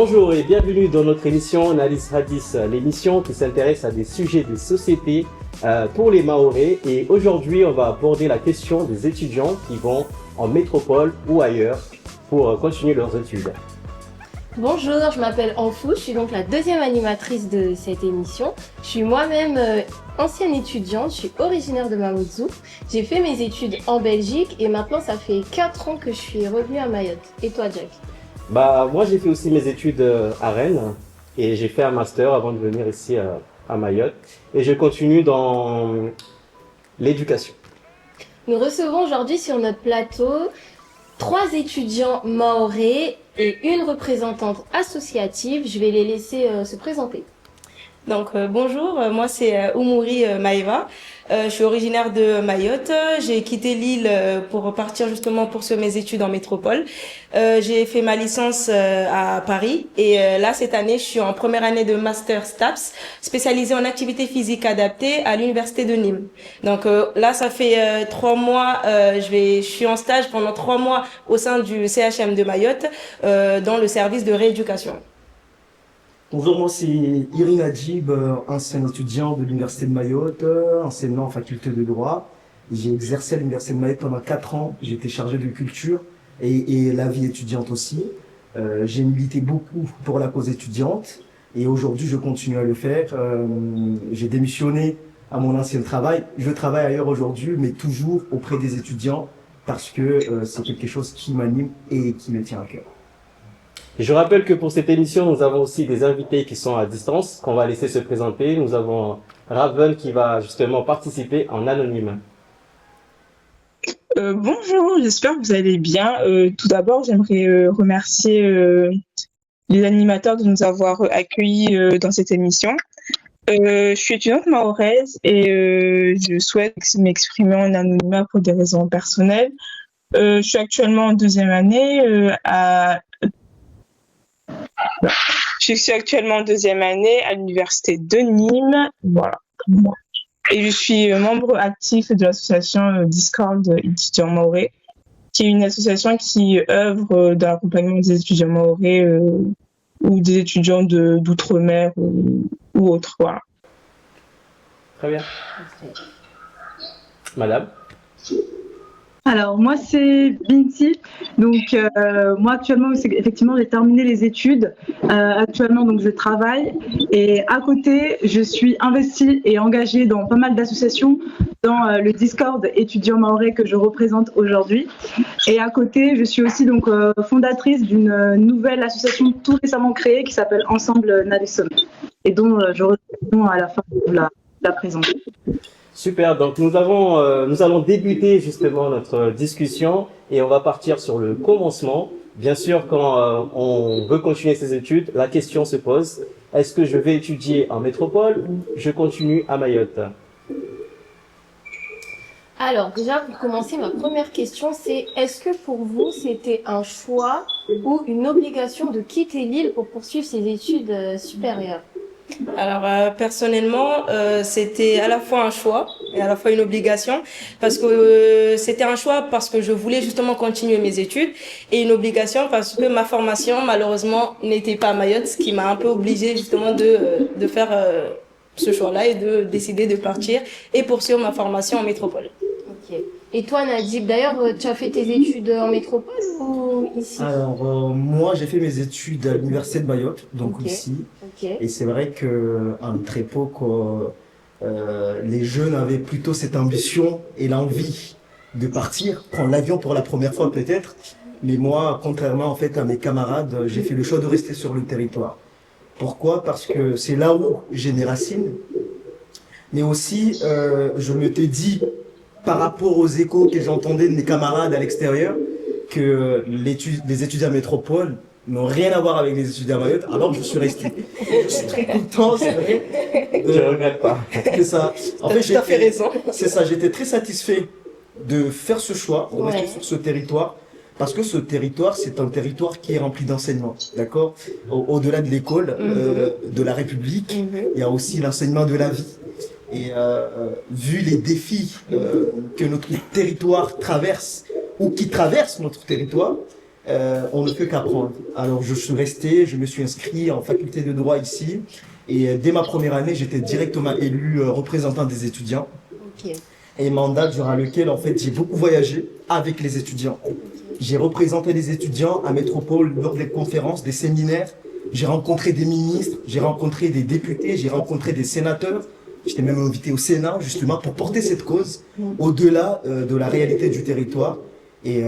Bonjour et bienvenue dans notre émission Analyse Hadis, l'émission qui s'intéresse à des sujets de société pour les Mahorais. Et aujourd'hui, on va aborder la question des étudiants qui vont en métropole ou ailleurs pour continuer leurs études. Bonjour, je m'appelle Anfou, je suis donc la deuxième animatrice de cette émission. Je suis moi-même ancienne étudiante, je suis originaire de Mamoudzou. J'ai fait mes études en Belgique et maintenant ça fait 4 ans que je suis revenue à Mayotte. Et toi, Jack? Moi j'ai fait aussi mes études à Rennes et j'ai fait un master avant de venir ici à Mayotte et je continue dans l'éducation. Nous recevons aujourd'hui sur notre plateau 3 étudiants mahorais et une représentante associative. Je vais les laisser se présenter. Donc bonjour, moi c'est Oumouri Maïva, je suis originaire de Mayotte, j'ai quitté l'île pour partir justement poursuivre mes études en métropole. J'ai fait ma licence à Paris et là cette année je suis en première année de master STAPS spécialisée en activité physique adaptée à l'université de Nîmes. Donc là ça fait 3 mois, je suis en stage pendant 3 mois au sein du CHM de Mayotte dans le service de rééducation. Bonjour, moi c'est Irin Adjib, ancien étudiant de l'Université de Mayotte, enseignant en faculté de droit. J'ai exercé à l'Université de Mayotte pendant 4 ans, j'ai été chargé de culture et la vie étudiante aussi. J'ai milité beaucoup pour la cause étudiante et aujourd'hui je continue à le faire. J'ai démissionné à mon ancien travail, je travaille ailleurs aujourd'hui mais toujours auprès des étudiants parce que c'est quelque chose qui m'anime et qui me tient à cœur. Et je rappelle que pour cette émission, nous avons aussi des invités qui sont à distance, qu'on va laisser se présenter. Nous avons Raven qui va justement participer en anonyme. Bonjour, j'espère que vous allez bien. Tout d'abord, j'aimerais remercier les animateurs de nous avoir accueillis dans cette émission. Je suis étudiante mahoraise et je souhaite m'exprimer en anonymat pour des raisons personnelles. Je suis actuellement en deuxième année Je suis actuellement en deuxième année à l'université de Nîmes. Voilà. Et je suis membre actif de l'association Discord étudiants mahorais, qui est une association qui œuvre dans l'accompagnement des étudiants mahorais ou des étudiants d'outre-mer ou autres. Voilà. Très bien. Madame? Alors moi c'est Binti, donc moi actuellement effectivement j'ai terminé les études, actuellement donc je travaille et à côté je suis investie et engagée dans pas mal d'associations dans le Discord étudiants mahorais que je représente aujourd'hui et à côté je suis aussi donc fondatrice d'une nouvelle association tout récemment créée qui s'appelle Ensemble Nalisson et dont je reviens à la fin de la présenter. Super, donc nous allons débuter justement notre discussion et on va partir sur le commencement. Bien sûr, quand on veut continuer ses études, la question se pose, est-ce que je vais étudier en métropole ou je continue à Mayotte? Alors déjà pour commencer, ma première question c'est est-ce que pour vous c'était un choix ou une obligation de quitter l'île pour poursuivre ses études supérieures? Alors personnellement, c'était à la fois un choix et à la fois une obligation parce que c'était un choix parce que je voulais justement continuer mes études et une obligation parce que ma formation malheureusement n'était pas à Mayotte, ce qui m'a un peu obligée justement de faire ce choix-là et de décider de partir et poursuivre ma formation en métropole. Ok. Et toi Najib, d'ailleurs tu as fait tes études en métropole ou ici? Alors moi j'ai fait mes études à l'Université de Mayotte, donc Okay. ici. Okay. Et c'est vrai qu'à notre époque, les jeunes avaient plutôt cette ambition et l'envie de partir, prendre l'avion pour la première fois peut-être. Mais moi, contrairement en fait à mes camarades, j'ai fait le choix de rester sur le territoire. Pourquoi? Parce que c'est là où j'ai mes racines. Mais aussi, je me t'ai dit, par rapport aux échos que j'entendais de mes camarades à l'extérieur, que les étudiants à métropole n'ont rien à voir avec les étudiants à Mayotte, alors je suis resté. Je suis très content, c'est vrai. Je regrette pas. C'est ça. En fait, Tu as fait raison. C'est ça, j'étais très satisfait de faire ce choix, de rester sur ce territoire, parce que ce territoire, c'est un territoire qui est rempli d'enseignements, d'accord? Au-delà de l'école, de la République, il y a aussi l'enseignement de la vie. Et vu les défis que notre territoire traverse, ou qui traversent notre territoire, on ne peut qu'apprendre. Alors je suis resté, je me suis inscrit en faculté de droit ici et dès ma première année, j'étais directement élu représentant des étudiants. Ok. Et mandat durant lequel en fait j'ai beaucoup voyagé avec les étudiants. J'ai représenté les étudiants à Métropole lors des conférences, des séminaires. J'ai rencontré des ministres, j'ai rencontré des députés, j'ai rencontré des sénateurs. J'étais même invité au Sénat justement pour porter cette cause au-delà de la réalité du territoire. Et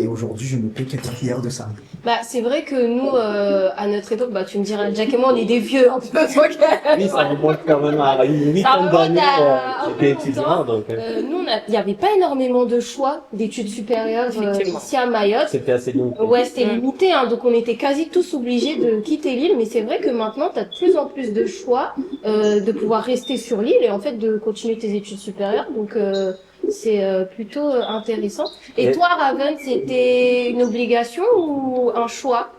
aujourd'hui, je ne peux qu'être fier de ça. Bah, c'est vrai que nous, à notre époque, bah, tu me diras, Jack et moi, on est des vieux un peu. Donc, Oui, ça remonte quand même à une ça huitaine remonte d'années. à un peu J'étais longtemps. étudiant, donc Nous, il n'y avait pas énormément de choix d'études supérieures Effectivement. ici à Mayotte. c'était assez limité. Ouais, c'était limité, hein, donc on était quasi tous obligés de quitter l'île, mais c'est vrai que maintenant, tu as de plus en plus de choix de pouvoir rester sur l'île et en fait de continuer tes études supérieures, donc c'est plutôt intéressant. Et toi, Raven, c'était une obligation ou un choix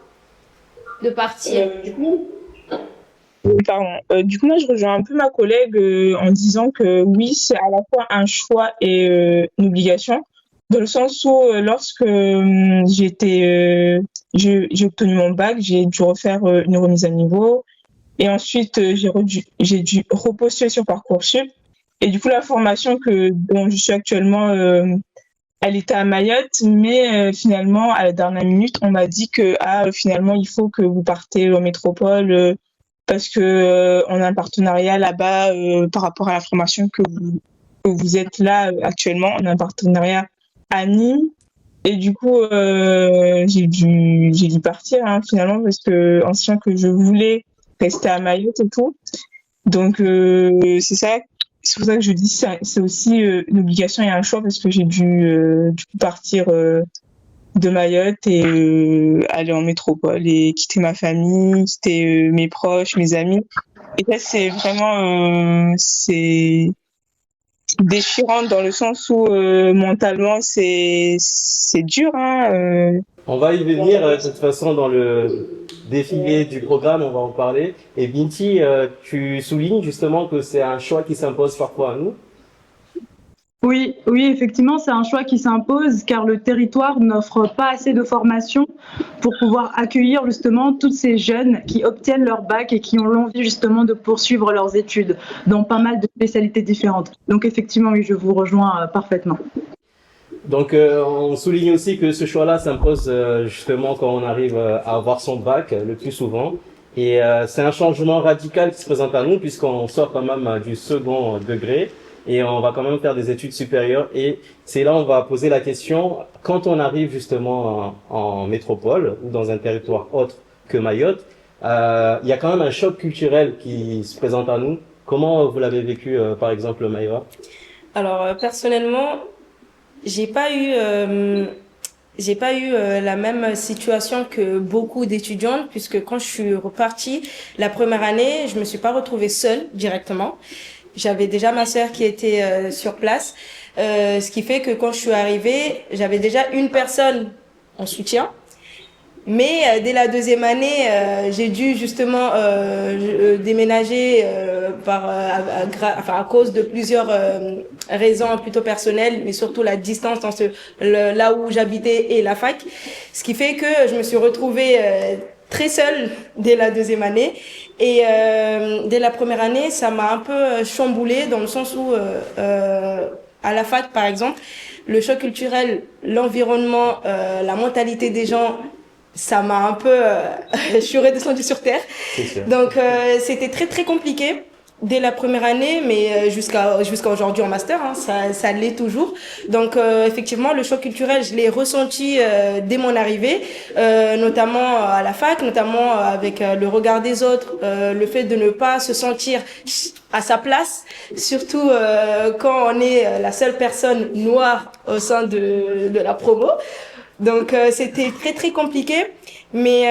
de partir? Du coup, moi, je rejoins un peu ma collègue en disant que oui, c'est à la fois un choix et une obligation, dans le sens où lorsque j'ai obtenu mon bac, j'ai dû refaire une remise à niveau, et ensuite j'ai dû repostuler sur Parcoursup. Et du coup, la formation dont je suis actuellement, elle était à Mayotte, mais finalement, à la dernière minute, on m'a dit que finalement, il faut que vous partez en métropole parce que on a un partenariat là-bas par rapport à la formation que vous êtes là actuellement. On a un partenariat à Nîmes. Et du coup, j'ai dû partir finalement parce que en sachant que je voulais rester à Mayotte et tout. Donc, c'est ça. C'est pour ça que je dis c'est aussi une obligation et un choix parce que j'ai dû du coup partir de Mayotte et aller en métropole et quitter ma famille, quitter mes proches, mes amis. Et ça, c'est vraiment c'est déchirant dans le sens où mentalement c'est dur. On va y venir de toute façon dans le défilé du programme, on va en parler. Et Binti, tu soulignes justement que c'est un choix qui s'impose parfois à nous. Oui, effectivement, c'est un choix qui s'impose car le territoire n'offre pas assez de formation pour pouvoir accueillir justement tous ces jeunes qui obtiennent leur bac et qui ont l'envie justement de poursuivre leurs études dans pas mal de spécialités différentes. Donc effectivement, oui, je vous rejoins parfaitement. Donc on souligne aussi que ce choix-là s'impose justement quand on arrive à avoir son bac le plus souvent. Et c'est un changement radical qui se présente à nous puisqu'on sort quand même du second degré. Et on va quand même faire des études supérieures. Et c'est là on va poser la question, quand on arrive justement en métropole ou dans un territoire autre que Mayotte, il y a quand même un choc culturel qui se présente à nous. Comment vous l'avez vécu, par exemple, Maïva? Alors, personnellement, j'ai pas eu la même situation que beaucoup d'étudiantes puisque quand je suis repartie la première année, je me suis pas retrouvée seule directement. J'avais déjà ma sœur qui était sur place, ce qui fait que quand je suis arrivée, j'avais déjà une personne en soutien. Mais dès la deuxième année, j'ai dû justement déménager à cause de plusieurs raisons plutôt personnelles, mais surtout la distance entre là où j'habitais et la fac. Ce qui fait que je me suis retrouvée très seule dès la deuxième année. Et dès la première année, ça m'a un peu chamboulée dans le sens où à la fac, par exemple, le choc culturel, l'environnement, la mentalité des gens, ça m'a un peu je suis redescendue sur terre. Donc c'était très très compliqué dès la première année, mais jusqu'à aujourd'hui en master, hein, ça l'est toujours. Donc effectivement, le choc culturel, je l'ai ressenti dès mon arrivée, notamment à la fac, notamment avec le regard des autres, le fait de ne pas se sentir à sa place, surtout quand on est la seule personne noire au sein de la promo. Donc c'était très très compliqué, mais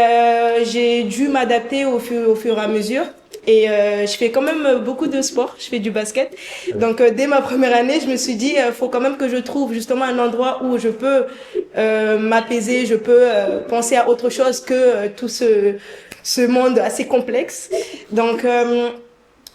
j'ai dû m'adapter au fur et à mesure. Et je fais quand même beaucoup de sport, je fais du basket. Donc dès ma première année, je me suis dit faut quand même que je trouve justement un endroit où je peux m'apaiser, je peux penser à autre chose que tout ce monde assez complexe. Donc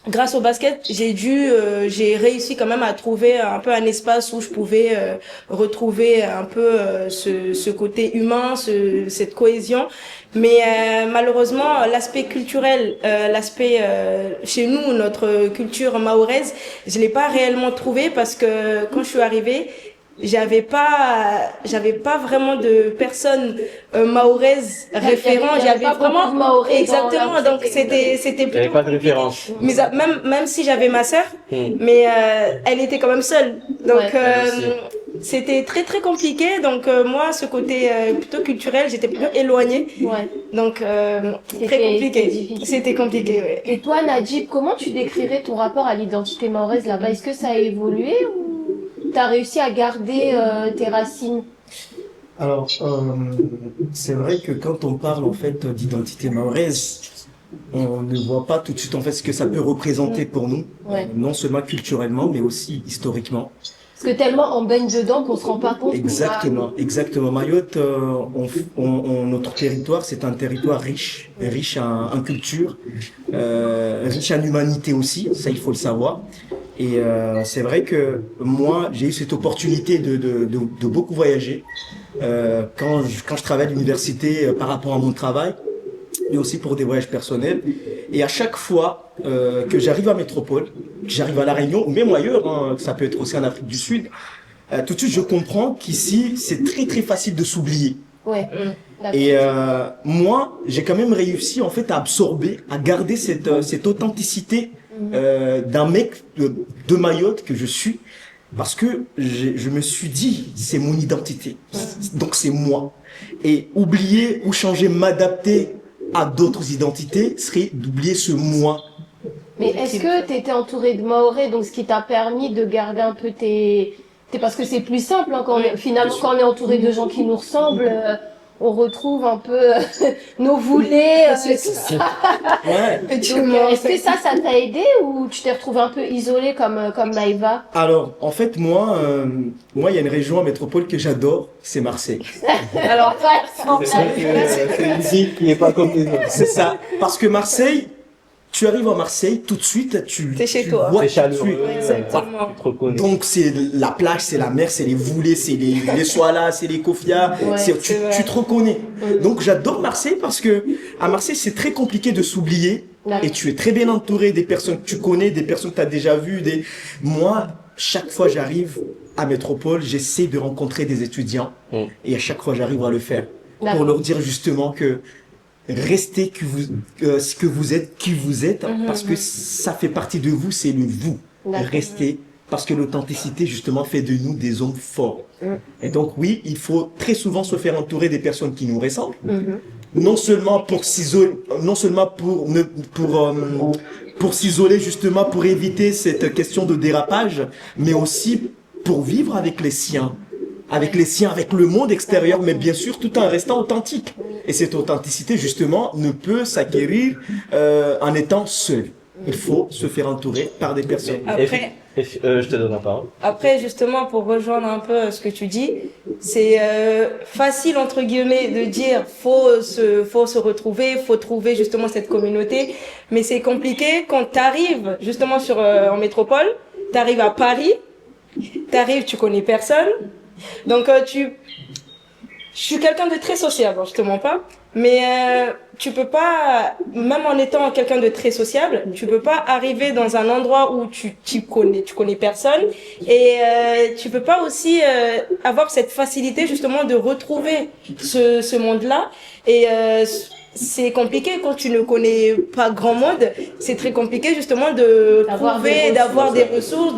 grâce au basket, j'ai réussi quand même à trouver un peu un espace où je pouvais retrouver un peu ce côté humain, cette cohésion. Mais malheureusement, l'aspect culturel, chez nous, notre culture mahoraise, je l'ai pas réellement trouvé parce que quand je suis arrivée, j'avais pas vraiment de personnes mahoraises référents. J'avais vraiment exactement. Donc c'était Il n'y avait plutôt pas de référence. mais même si j'avais ma sœur, mais elle était quand même seule. Donc c'était très très compliqué. Donc moi, ce côté plutôt culturel, j'étais plutôt éloignée. Ouais. Donc très compliqué. C'était compliqué, ouais. Et toi, Najib, comment tu décrirais ton rapport à l'identité mahoraise là-bas? Est-ce que ça a évolué ou t'as réussi à garder tes racines? Alors, c'est vrai que quand on parle en fait d'identité mahoraise, on ne voit pas tout de suite en fait ce que ça peut représenter pour nous, Ouais. non seulement culturellement mais aussi historiquement. Parce que tellement on baigne dedans qu'on se rend pas compte. Exactement, exactement. Mayotte, notre territoire, c'est un territoire riche en culture, riche en humanité aussi, ça il faut le savoir. Et c'est vrai que moi, j'ai eu cette opportunité de beaucoup voyager quand je travaille à l'université par rapport à mon travail, mais aussi pour des voyages personnels. Et à chaque fois que j'arrive à Métropole, que j'arrive à La Réunion, ou même ailleurs, hein, ça peut être aussi en Afrique du Sud, tout de suite je comprends qu'ici, c'est très très facile de s'oublier. Ouais. Et moi, j'ai quand même réussi en fait à absorber, à garder cette authenticité d'un mec de Mayotte que je suis, parce que je me suis dit, c'est mon identité, donc c'est moi. Et oublier ou changer, m'adapter à d'autres identités serait d'oublier ce moi. Mais est-ce que tu étais entouré de Mahorais, donc ce qui t'a permis de garder un peu parce que c'est plus simple hein, finalement quand on est entouré de gens qui nous ressemblent, on retrouve un peu nos volets, tout ça. Ouais. Donc, est-ce que ça t'a aidé ou tu t'es retrouvé un peu isolé comme Maïva? Alors, en fait, moi, il y a une région en métropole que j'adore, c'est Marseille. Alors, C'est une musique qui n'est pas comme les autres. C'est ça. Parce que Marseille, tu arrives à Marseille, tout de suite, T'es chez toi. vois C'est qui tu es. chaleureux. Exactement. Tu te reconnais. Donc c'est la plage, c'est la mer, c'est les voulées, c'est les soilas, c'est les kofias, Ouais, tu c'est vrai. te reconnais. Donc j'adore Marseille parce que à Marseille c'est très compliqué de s'oublier et tu es très bien entouré des personnes que tu connais, des personnes que tu as déjà vues. Moi, chaque fois j'arrive à Métropole, j'essaie de rencontrer des étudiants et à chaque fois j'arrive à le faire pour leur dire justement que restez ce que vous êtes, qui vous êtes, parce que ça fait partie de vous, c'est le vous. D'accord. Restez, parce que l'authenticité, justement, fait de nous des hommes forts. Et donc, oui, il faut très souvent se faire entourer des personnes qui nous ressemblent, non seulement pour s'isoler, non seulement pour s'isoler, justement, pour éviter cette question de dérapage, mais aussi pour vivre avec les siens. Avec le monde extérieur, mais bien sûr tout en restant authentique. Et cette authenticité, justement, ne peut s'acquérir en étant seul. Il faut se faire entourer par des personnes. Après, Je te donne la parole. Après, justement, pour rejoindre un peu ce que tu dis, c'est facile, entre guillemets, de dire faut se retrouver, faut trouver justement cette communauté. Mais c'est compliqué quand tu arrives justement en métropole, tu arrives à Paris, tu connais personne. Donc, je suis quelqu'un de très sociable, je te mens pas. Mais tu peux pas, même en étant quelqu'un de très sociable, tu peux pas arriver dans un endroit où tu connais personne, et tu peux pas aussi avoir cette facilité justement de retrouver ce monde-là. Et c'est compliqué quand tu ne connais pas grand monde. C'est très compliqué justement d'avoir des ressources.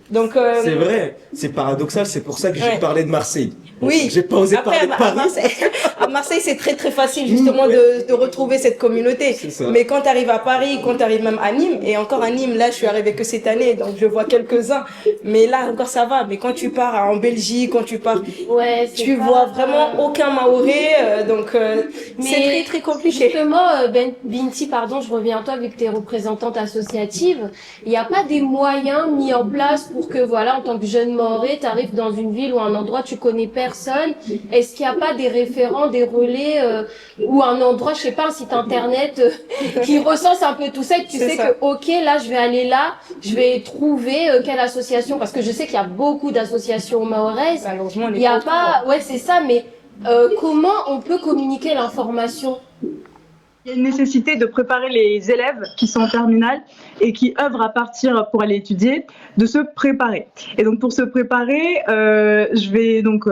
Donc c'est vrai, c'est paradoxal, c'est pour ça que j'ai parlé de Marseille. Oui. J'ai pas osé parler de Paris. À Marseille, c'est très très facile justement de retrouver cette communauté. Mais quand tu arrives à Paris, quand tu arrives même à Nîmes, et encore à Nîmes, là je suis arrivée que cette année, donc je vois quelques-uns. Mais là encore ça va. Mais quand tu pars en Belgique, quand tu pars, tu vois vraiment aucun Mahorais. Donc c'est très très compliqué. Justement, Binti, pardon, je reviens à toi vu que tu es représentante associative. Il n'y a pas des moyens mis en place pour que voilà, en tant que jeune Mahorais, tu arrives dans une ville ou un endroit tu connais personne personnes, est-ce qu'il n'y a pas des référents, des relais ou un endroit, je sais pas, un site internet qui recense un peu tout ça et que tu sais que ok, là je vais aller là, je vais trouver quelle association, parce que je sais qu'il y a beaucoup d'associations maoraises. Malheureusement, Il y a pas, ouais c'est ça, mais comment on peut communiquer l'information? Il y a une nécessité de préparer les élèves qui sont en terminale et qui œuvrent à partir pour aller étudier, de se préparer. Et donc pour se préparer, je vais donc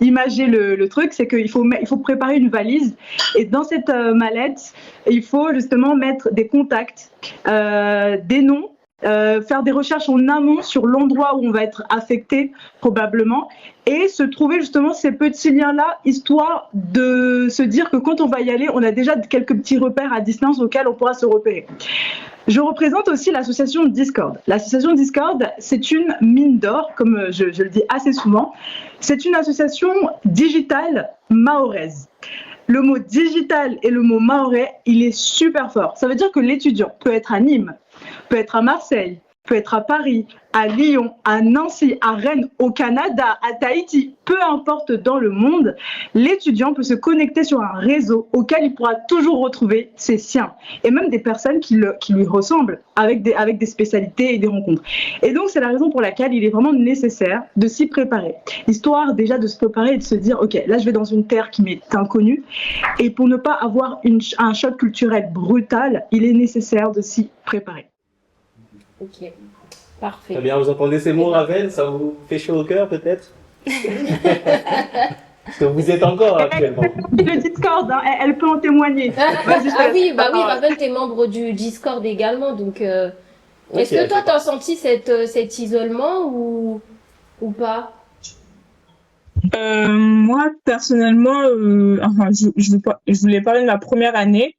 imager le truc, c'est qu'il faut préparer une valise et dans cette mallette, il faut justement mettre des contacts, des noms, faire des recherches en amont sur l'endroit où on va être affecté probablement et se trouver justement ces petits liens-là, histoire de se dire que quand on va y aller, on a déjà quelques petits repères à distance auxquels on pourra se repérer. Je représente aussi l'association Discord. L'association Discord, c'est une mine d'or, comme je le dis assez souvent. C'est une association digitale mahoraise. Le mot digital et le mot mahorais, il est super fort. Ça veut dire que l'étudiant peut être à Nîmes, peut être à Marseille, peut être à Paris, à Lyon, à Nancy, à Rennes, au Canada, à Tahiti, peu importe dans le monde, l'étudiant peut se connecter sur un réseau auquel il pourra toujours retrouver ses siens et même des personnes qui lui ressemblent avec des spécialités et des rencontres. Et donc, c'est la raison pour laquelle il est vraiment nécessaire de s'y préparer, histoire déjà de se préparer et de se dire, ok, là, je vais dans une terre qui m'est inconnue et pour ne pas avoir un choc culturel brutal, il est nécessaire de s'y préparer. Ok, parfait. Très bien, vous entendez ces mots, Ravel? Ça vous fait chaud au cœur, peut-être? Parce que vous êtes encore actuellement. Le Discord, hein, elle peut en témoigner. Ah oui, bah oui, Ravel, t'es membre du Discord également, donc est-ce que toi, t'as senti cet isolement ou pas? Moi, personnellement, enfin, je voulais parler de ma première année.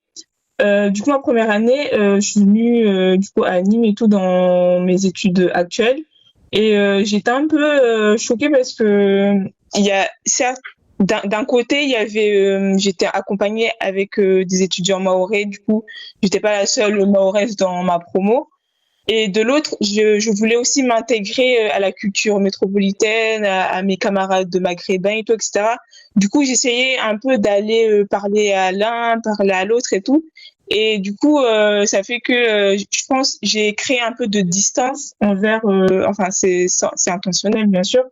Du coup, ma première année, je suis venue du coup à Nîmes et tout dans mes études actuelles, et j'étais un peu choquée parce que certes, d'un côté, il y avait, j'étais accompagnée avec des étudiants mahorais. Du coup, j'étais pas la seule mahoraise dans ma promo. Et de l'autre, je voulais aussi m'intégrer à la culture métropolitaine, à mes camarades de maghrébins et tout, etc. Du coup, j'essayais un peu d'aller parler à l'un, parler à l'autre et tout. Et du coup, ça fait que je pense j'ai créé un peu de distance envers, enfin c'est intentionnel bien sûr.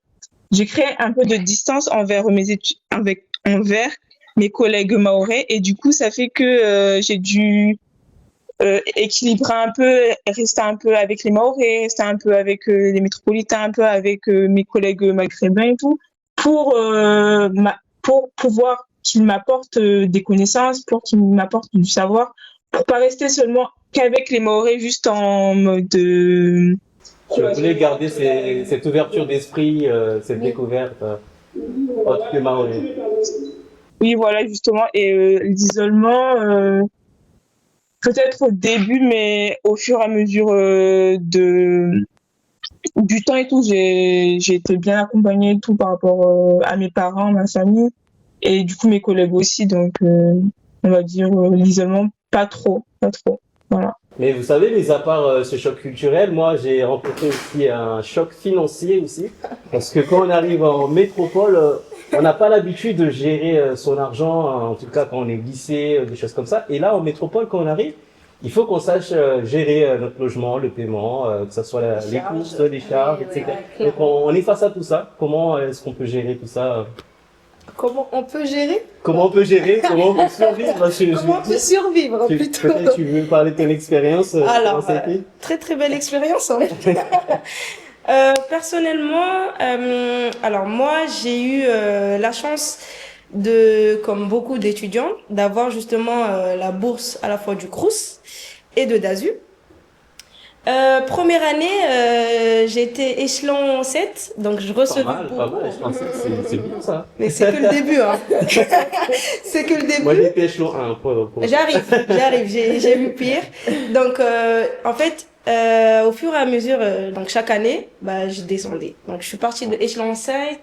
J'ai créé un peu de distance envers envers mes collègues mahorais, et du coup, ça fait que j'ai dû équilibrer un peu, rester un peu avec les Mahorais, rester un peu avec les métropolitains, un peu avec mes collègues maghrébins et tout, pour pouvoir qu'ils m'apportent des connaissances, pour qu'ils m'apportent du savoir, pour pas rester seulement qu'avec les Mahorais, juste en mode Tu voulais garder cette ouverture d'esprit, cette découverte autre que mahorais. Oui, voilà, justement. Et l'isolement, peut-être au début, mais au fur et à mesure du temps et tout, j'ai été bien accompagnée et tout par rapport à mes parents, ma famille, et du coup mes collègues aussi. Donc, on va dire l'isolement, pas trop. Voilà. Mais vous savez, mis à part ce choc culturel, moi j'ai rencontré aussi un choc financier aussi, parce que quand on arrive en métropole, on n'a pas l'habitude de gérer son argent, en tout cas quand on est lycée, des choses comme ça. Et là, en métropole, quand on arrive, il faut qu'on sache gérer notre logement, le paiement, que ce soit les courses, les charges, etc. Donc on est face à tout ça. Comment est-ce qu'on peut gérer tout ça? Comment on peut gérer? Comment on peut gérer? Comment on peut survivre? Comment on peut survivre plutôt? Peut-être tu veux parler de ton expérience? Alors, très très belle expérience. Hein. Personnellement, alors moi j'ai eu la chance comme beaucoup d'étudiants, d'avoir justement la bourse à la fois du Crous et de DASU. Première année, j'étais échelon 7, donc je recevais pas mal, je pense que c'est bien ça. Mais c'est que le début, hein. C'est que le début. Moi, j'étais échelon 1. J'arrive, j'ai vu pire. Donc, en fait, au fur et à mesure, donc chaque année, je descendais. Donc, je suis partie de échelon 7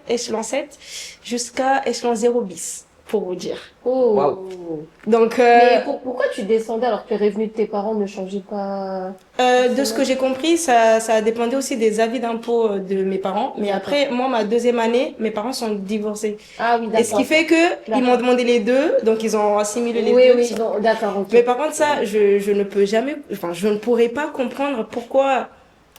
jusqu'à échelon 0 bis. pour vous dire. Oh. Waouh. Donc, Mais pourquoi tu descendais alors que les revenus de tes parents ne changeaient pas? de ce que j'ai compris, ça dépendait aussi des avis d'impôt de mes parents. Mais après, moi, ma deuxième année, mes parents sont divorcés. Ah oui, d'accord. Et ce qui fait que ils m'ont demandé les deux, donc ils ont assimilé les deux. Oui, bon, d'accord, ok. Mais par contre, ça, je ne peux jamais, enfin, je ne pourrais pas comprendre pourquoi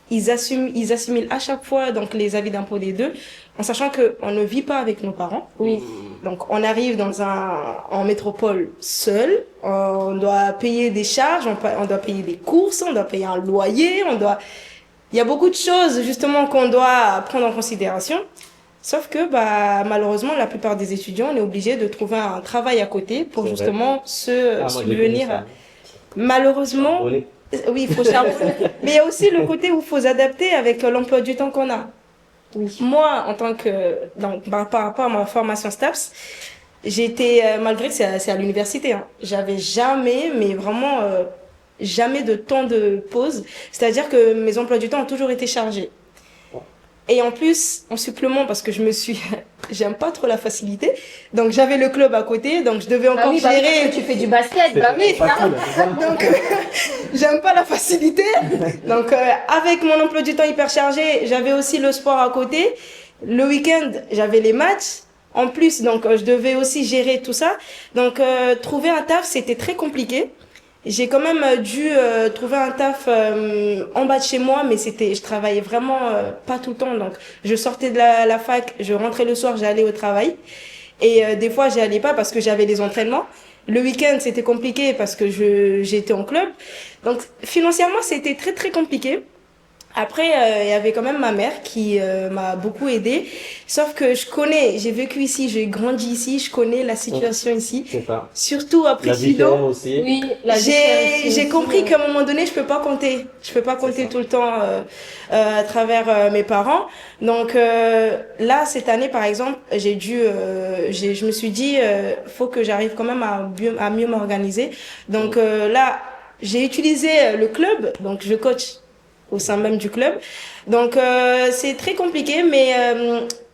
ils assimilent à chaque fois donc les avis d'impôt des deux, en sachant que on ne vit pas avec nos parents. Oui. Donc on arrive en métropole seul, on doit payer des charges, on doit payer des courses, on doit payer un loyer, il y a beaucoup de choses justement qu'on doit prendre en considération. Sauf que malheureusement la plupart des étudiants on est obligé de trouver un travail à côté pour C'est justement moi, j'ai subvenir. connu ça. Malheureusement, Charbonner. oui, il faut charbonner. Mais il y a aussi le côté où il faut s'adapter avec l'emploi du temps qu'on a. Oui. Moi, en tant que, donc, par rapport à ma formation STAPS, j'étais, malgré que c'est à l'université, hein, j'avais jamais, mais vraiment, jamais de temps de pause. C'est-à-dire que mes emplois du temps ont toujours été chargés. Et en plus, en supplément, parce que j'aime pas trop la facilité, donc j'avais le club à côté, donc je devais encore Ah oui, gérer. parce que tu fais du basket. Bah oui, Pas cool, c'est ça. donc j'aime pas la facilité. Donc avec mon emploi du temps hyper chargé, j'avais aussi le sport à côté. Le week-end, j'avais les matchs. En plus, donc je devais aussi gérer tout ça. Donc trouver un taf, c'était très compliqué. J'ai quand même dû trouver un taf en bas de chez moi, mais je travaillais vraiment pas tout le temps. Donc je sortais de la fac, je rentrais le soir, j'allais au travail. Et des fois, j'y allais pas parce que j'avais des entraînements. Le week-end, c'était compliqué parce que j'étais en club. Donc financièrement, c'était très très compliqué. Après, il y avait quand même ma mère qui m'a beaucoup aidée. Sauf que j'ai vécu ici, j'ai grandi ici, je connais la situation ici. C'est ça. Surtout après La vie Philo. terre aussi. Oui, la vie aussi, J'ai compris ouais. qu'à un moment donné, je peux pas compter. Je peux pas compter ça. tout le temps à travers mes parents. Donc là, cette année, par exemple, je me suis dit, faut que j'arrive quand même à mieux m'organiser. Donc là, j'ai utilisé le club. Donc je coach au sein même du club. Donc c'est très compliqué, mais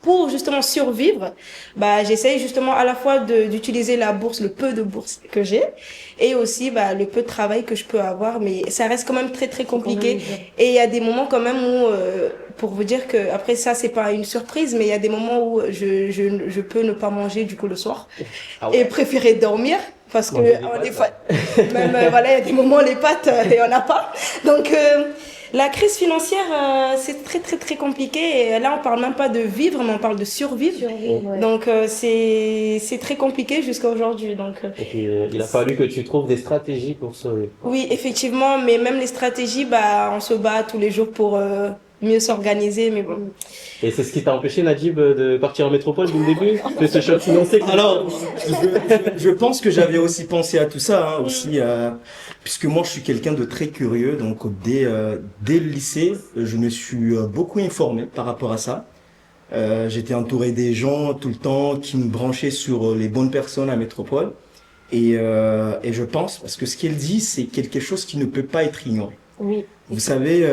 pour justement survivre, j'essaye justement à la fois d'utiliser la bourse, le peu de bourse que j'ai, et aussi le peu de travail que je peux avoir, mais ça reste quand même très très compliqué. Et il y a des moments quand même où, pour vous dire que après ça c'est pas une surprise, mais il y a des moments où je peux ne pas manger du coup le soir et préférer dormir. Parce que des fois, même il y a des moments les pâtes et on n'a pas. Donc la crise financière c'est très très très compliqué. Et là on parle même pas de vivre, mais on parle de survivre. Ouais. Donc c'est très compliqué jusqu'à aujourd'hui. Donc Et puis, il a fallu que tu trouves des stratégies pour sauver. oui effectivement, mais même les stratégies, on se bat tous les jours pour mieux s'organiser, mais bon. Et c'est ce qui t'a empêché, Najib, de partir en métropole dès le début, de ce choc financier. Alors, je pense que j'avais aussi pensé à tout ça, aussi, puisque moi je suis quelqu'un de très curieux, donc dès le lycée, je me suis beaucoup informé par rapport à ça. J'étais entouré des gens tout le temps qui me branchaient sur les bonnes personnes à métropole, et je pense, parce que ce qu'elle dit, c'est quelque chose qui ne peut pas être ignoré. Oui. Vous savez,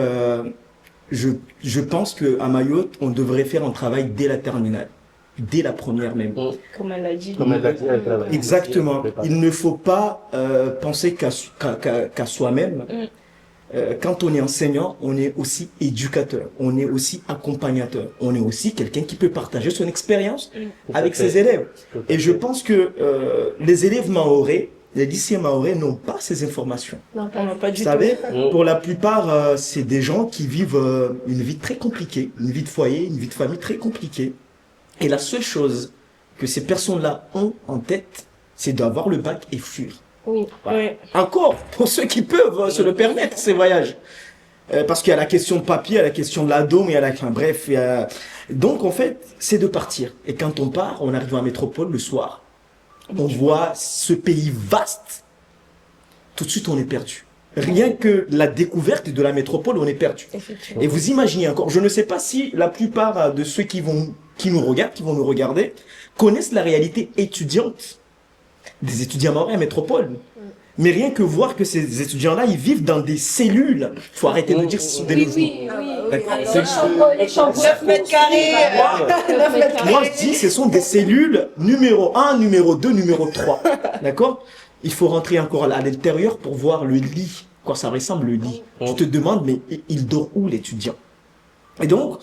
je pense que à Mayotte, on devrait faire un travail dès la terminale, dès la première même. Comme elle l'a dit. Comme elle l'a dit, elle travaille. Exactement. Il ne faut pas penser qu'à soi-même. Quand on est enseignant, on est aussi éducateur, on est aussi accompagnateur, on est aussi quelqu'un qui peut partager son expérience avec ses élèves. Et je pense que les élèves mahorais, les lycéens mahorais n'ont pas ces informations. Non, Pas du Vous savez, tout. pour la plupart, c'est des gens qui vivent une vie très compliquée, une vie de foyer, une vie de famille très compliquée. Et la seule chose que ces personnes-là ont en tête, c'est d'avoir le bac et fuir. Oui. Voilà. Oui. Encore, pour ceux qui peuvent se le permettre, ces voyages. Parce qu'il y a la question de papier, il y a la question de la dôme, il y a la... Enfin, bref, il y a... Donc, en fait, c'est de partir. Et quand on part, on arrive en métropole le soir, on voit ce pays vaste. Tout de suite, on est perdu. Rien que la découverte de la métropole, on est perdu. Effectivement. Et vous imaginez encore, je ne sais pas si la plupart de ceux qui vont nous regarder, connaissent la réalité étudiante des étudiants mahorais à métropole. Mais rien que voir que ces étudiants-là, ils vivent dans des cellules. Il faut arrêter de dire que ce sont des logements. D'accord. Les chambres 9 mètres carrés. 9 mètres carrés. Moi, je dis, ce sont des cellules numéro 1, numéro 2, numéro 3. D'accord? Il faut rentrer encore à l'intérieur pour voir le lit. Quoi ça ressemble, le lit. Tu te demandes, mais il dort où, l'étudiant? Et donc,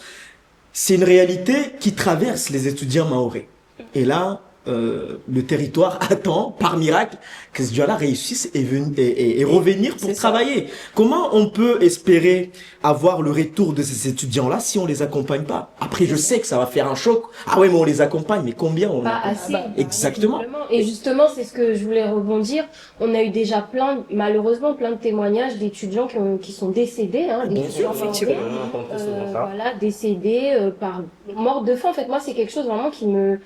c'est une réalité qui traverse les étudiants mahorais. Et là, le territoire attend, par miracle, que ce gars-là réussisse et revenir pour travailler. Comment on peut espérer avoir le retour de ces étudiants-là si on les accompagne pas? Après, je sais que ça va faire un choc. Ah ouais, mais on les accompagne, mais combien on Pas assez. Exactement. Et justement, c'est ce que je voulais rebondir. On a eu déjà malheureusement, plein de témoignages d'étudiants qui sont décédés, hein, Bien sûr, effectivement. voilà, décédés par mort de faim. En fait, moi, c'est quelque chose vraiment qui me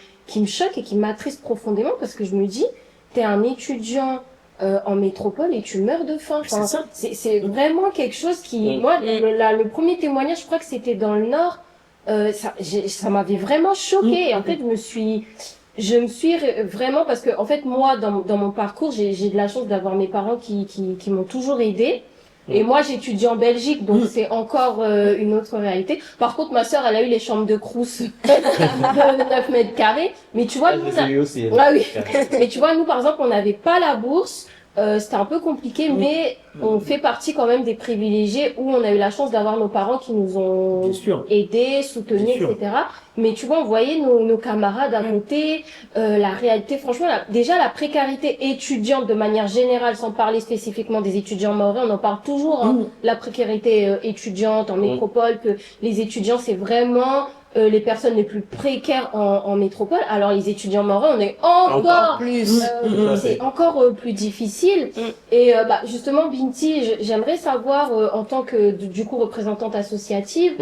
choque et qui m'attriste profondément parce que je me dis, t'es un étudiant en métropole et tu meurs de faim. Enfin, c'est vraiment quelque chose qui, moi, le premier témoignage, je crois que c'était dans le Nord, ça m'avait vraiment choquée. Et en fait, je me suis vraiment, parce que en fait, moi, dans mon parcours, j'ai de la chance d'avoir mes parents qui m'ont toujours aidée. Et moi, j'étudie en Belgique, donc c'est encore une autre réalité. Par contre, ma sœur, elle a eu les chambres de Crous de 9 mètres carrés. Mais tu vois, je les ai eu aussi. oui. Mais tu vois, nous, par exemple, on n'avait pas la bourse. C'était un peu compliqué, mais on fait partie quand même des privilégiés où on a eu la chance d'avoir nos parents qui nous ont aidés, soutenus, etc. Mais tu vois, on voyait nos camarades à côté, la réalité, franchement, déjà la précarité étudiante de manière générale, sans parler spécifiquement des étudiants mahorais, on en parle toujours, hein, la précarité étudiante en métropole, que les étudiants, c'est vraiment les personnes les plus précaires en métropole. Alors les étudiants mahorais, on est encore plus, c'est encore plus difficile. Et justement, Binti, j'aimerais savoir en tant que du coup représentante associative.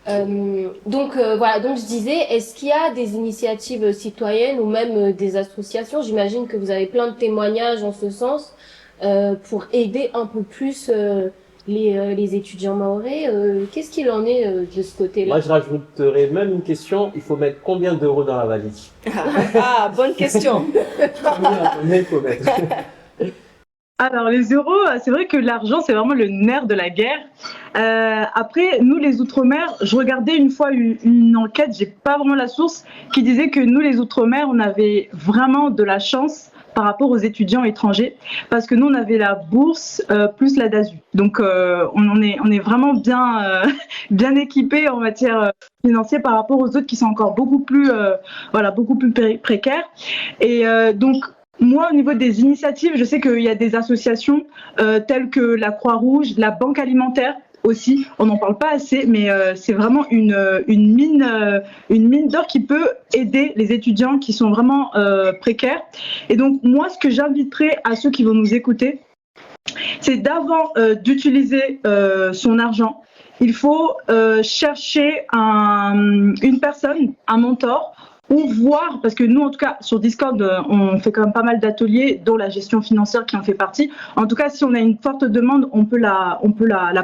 Donc je disais, est-ce qu'il y a des initiatives citoyennes ou même des associations? J'imagine que vous avez plein de témoignages en ce sens pour aider un peu plus les étudiants mahorais. Qu'est-ce qu'il en est de ce côté-là? Moi, je rajouterais même une question. Il faut mettre combien d'euros dans la valise? Bonne question. Combien il faut mettre? Alors, les euros, c'est vrai que l'argent, c'est vraiment le nerf de la guerre. Après, nous, les Outre-mer, je regardais une fois une enquête, j'ai pas vraiment la source, qui disait que nous, les Outre-mer, on avait vraiment de la chance par rapport aux étudiants étrangers, parce que nous, on avait la bourse plus la DASU. Donc, on est vraiment bien équipés en matière financière par rapport aux autres qui sont encore beaucoup plus précaires. Et donc, moi, au niveau des initiatives, je sais qu'il y a des associations telles que la Croix-Rouge, la Banque alimentaire aussi. On n'en parle pas assez, mais c'est vraiment une mine d'or qui peut aider les étudiants qui sont vraiment précaires. Et donc, moi, ce que j'inviterais à ceux qui vont nous écouter, c'est d'avant d'utiliser son argent, il faut chercher une personne, un mentor, ou voir, parce que nous, en tout cas, sur Discord, on fait quand même pas mal d'ateliers, dont la gestion financière qui en fait partie. En tout cas, si on a une forte demande, on peut la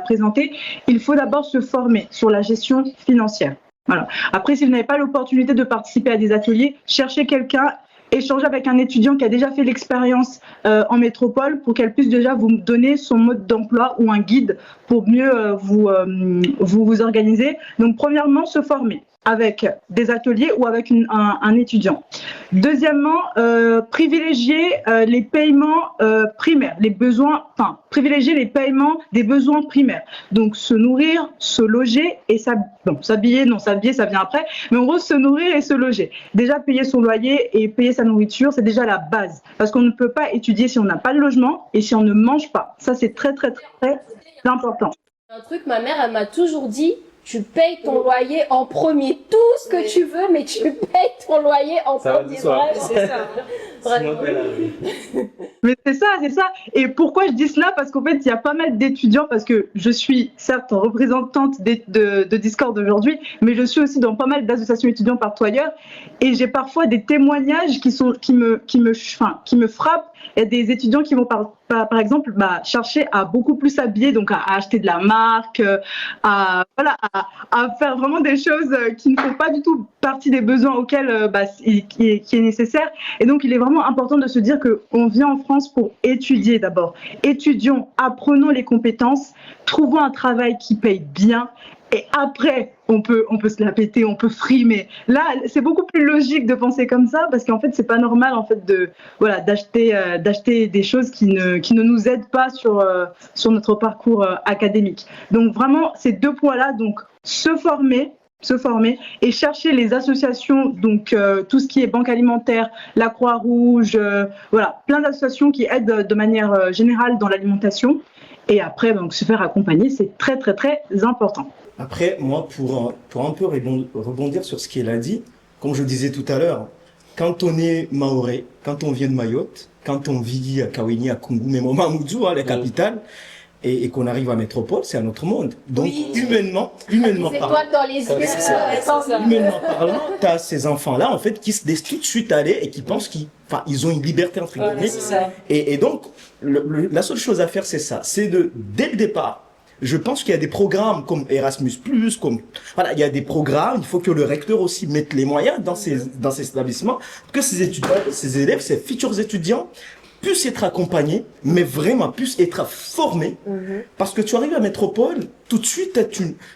présenter. Il faut d'abord se former sur la gestion financière. Voilà. Après, si vous n'avez pas l'opportunité de participer à des ateliers, cherchez quelqu'un, échanger avec un étudiant qui a déjà fait l'expérience en métropole pour qu'elle puisse déjà vous donner son mode d'emploi ou un guide pour mieux vous organiser. Donc, premièrement, se former avec des ateliers ou avec un étudiant. Deuxièmement, privilégier les paiements primaires, privilégier les paiements des besoins primaires. Donc, se nourrir, se loger et s'habiller, ça vient après, mais en gros, se nourrir et se loger. Déjà, payer son loyer et payer sa nourriture, c'est déjà la base. Parce qu'on ne peut pas étudier si on n'a pas de logement et si on ne mange pas. Ça, c'est très, très, très, très important. Un truc, ma mère, elle m'a toujours dit, tu payes ton loyer en premier, tout ce que tu veux, mais tu payes ton loyer en premier. C'est ça. Mais c'est ça. Et pourquoi je dis cela? Parce qu'en fait, il y a pas mal d'étudiants, parce que je suis certes représentante de Discord aujourd'hui, mais je suis aussi dans pas mal d'associations étudiants partout ailleurs. Et j'ai parfois des témoignages qui me frappent. Il y a des étudiants qui vont par exemple chercher à beaucoup plus s'habiller, donc à acheter de la marque, à faire vraiment des choses qui ne font pas du tout partie des besoins auxquels qui est nécessaire. Et donc il est vraiment vraiment important de se dire qu'on vient en France pour étudier d'abord. Étudions, apprenons les compétences, trouvons un travail qui paye bien. Et après, on peut se la péter, on peut frimer. Là, c'est beaucoup plus logique de penser comme ça parce qu'en fait, c'est pas normal en fait d'acheter des choses qui ne nous aident pas sur notre parcours académique. Donc vraiment, ces deux points-là, donc se former et chercher les associations, donc tout ce qui est banque alimentaire, la Croix-Rouge, voilà, plein d'associations qui aident de manière générale dans l'alimentation. Et après, donc, se faire accompagner, c'est très, très, très important. Après, moi, pour un peu rebondir sur ce qu'il a dit, comme je disais tout à l'heure, quand on est Mahorais, quand on vient de Mayotte, quand on vit à Kawini, à Kungu, même au Mamoudzou, la capitale, et qu'on arrive à Métropole, c'est un autre monde. Donc, humainement c'est parlant. toi dans les yeux. Humainement parlant, t'as ces enfants-là, en fait, qui se laissent tout de suite aller et qui pensent ils ont une liberté, entre guillemets. Et donc, la seule chose à faire, c'est ça. C'est dès le départ, je pense qu'il y a des programmes comme Erasmus+, il y a des programmes, il faut que le recteur aussi mette les moyens dans ces établissements, pour que ces étudiants, ces élèves, ces futurs étudiants, puissent être accompagnés, mais vraiment puissent être formés. Parce que tu arrives à Métropole, tout de suite,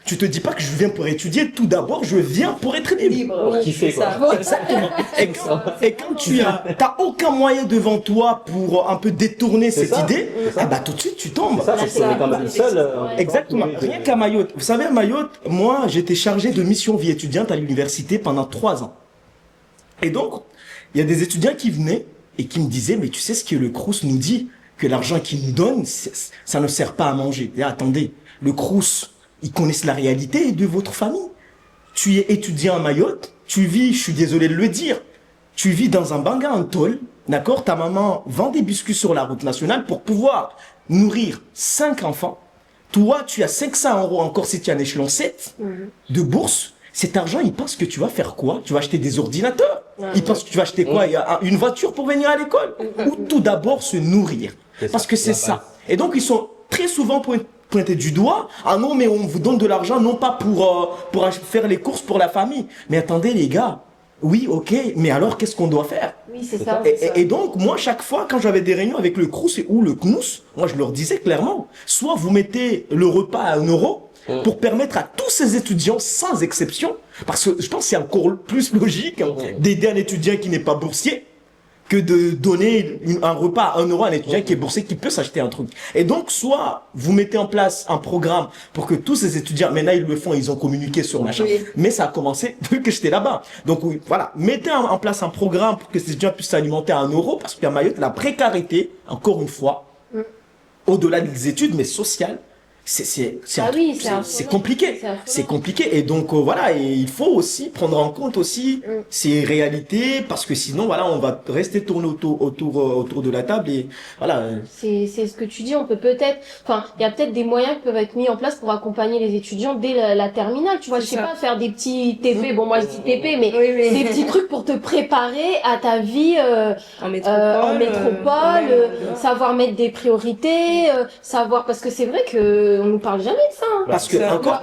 tu te dis pas que je viens pour étudier, tout d'abord, je viens pour être libre. Pour kiffer, quoi. Exactement. Et quand tu t'as aucun moyen devant toi pour un peu détourner cette idée, tout de suite, tu tombes. Ça, parce qu'on est quand même seul. Exactement. Rien qu'à Mayotte. Vous savez, à Mayotte, moi, j'étais chargé de mission vie étudiante à l'université pendant 3 ans. Et donc, il y a des étudiants qui venaient et qui me disaient, mais tu sais ce que le Crous nous dit? Que l'argent qu'il nous donne, ça ne sert pas à manger. Et attendez, le Crous, ils connaissent la réalité de votre famille. Tu es étudiant à Mayotte, tu vis, je suis désolé de le dire, tu vis dans un banga en tôle, d'accord? Ta maman vend des biscuits sur la route nationale pour pouvoir nourrir 5 enfants. Toi, tu as 500 € encore si tu as un échelon 7 de bourse. Cet argent, il pense que tu vas faire quoi? Tu vas acheter des ordinateurs? Il pense que tu vas acheter quoi? Une voiture pour venir à l'école? Ou tout d'abord se nourrir? Parce que c'est ça. Et donc, ils sont très souvent pointés du doigt. Ah non, mais on vous donne de l'argent, non pas pour faire les courses pour la famille. Mais attendez, les gars. Oui, ok, mais alors, qu'est-ce qu'on doit faire? Oui, c'est ça. Et donc, moi, chaque fois, quand j'avais des réunions avec le Crous ou le CNUS, moi, je leur disais clairement, soit vous mettez le repas à 1 € pour permettre à tous ces étudiants, sans exception, parce que je pense que c'est encore plus logique d'aider un étudiant qui n'est pas boursier que de donner un repas à 1 € à un étudiant qui est boursier, qui peut s'acheter un truc. Et donc, soit vous mettez en place un programme pour que tous ces étudiants, maintenant ils le font, ils ont communiqué sur machin, mais ça a commencé depuis que j'étais là-bas. Donc oui, voilà, mettez en place un programme pour que ces étudiants puissent s'alimenter à 1 € parce qu'à Mayotte, la précarité, encore une fois, au-delà des études, mais sociale, c'est compliqué. C'est compliqué. Et donc, voilà, et il faut aussi prendre en compte aussi ces réalités, parce que sinon, voilà, on va rester tourner autour de la table et voilà. C'est ce que tu dis, on peut il y a peut-être des moyens qui peuvent être mis en place pour accompagner les étudiants dès la terminale, tu vois, je sais pas, faire des petits TP, bon, moi je dis TP, mais des petits trucs pour te préparer à ta vie, en métropole, savoir mettre des priorités, savoir, parce que c'est vrai que on nous parle jamais de ça. Parce que encore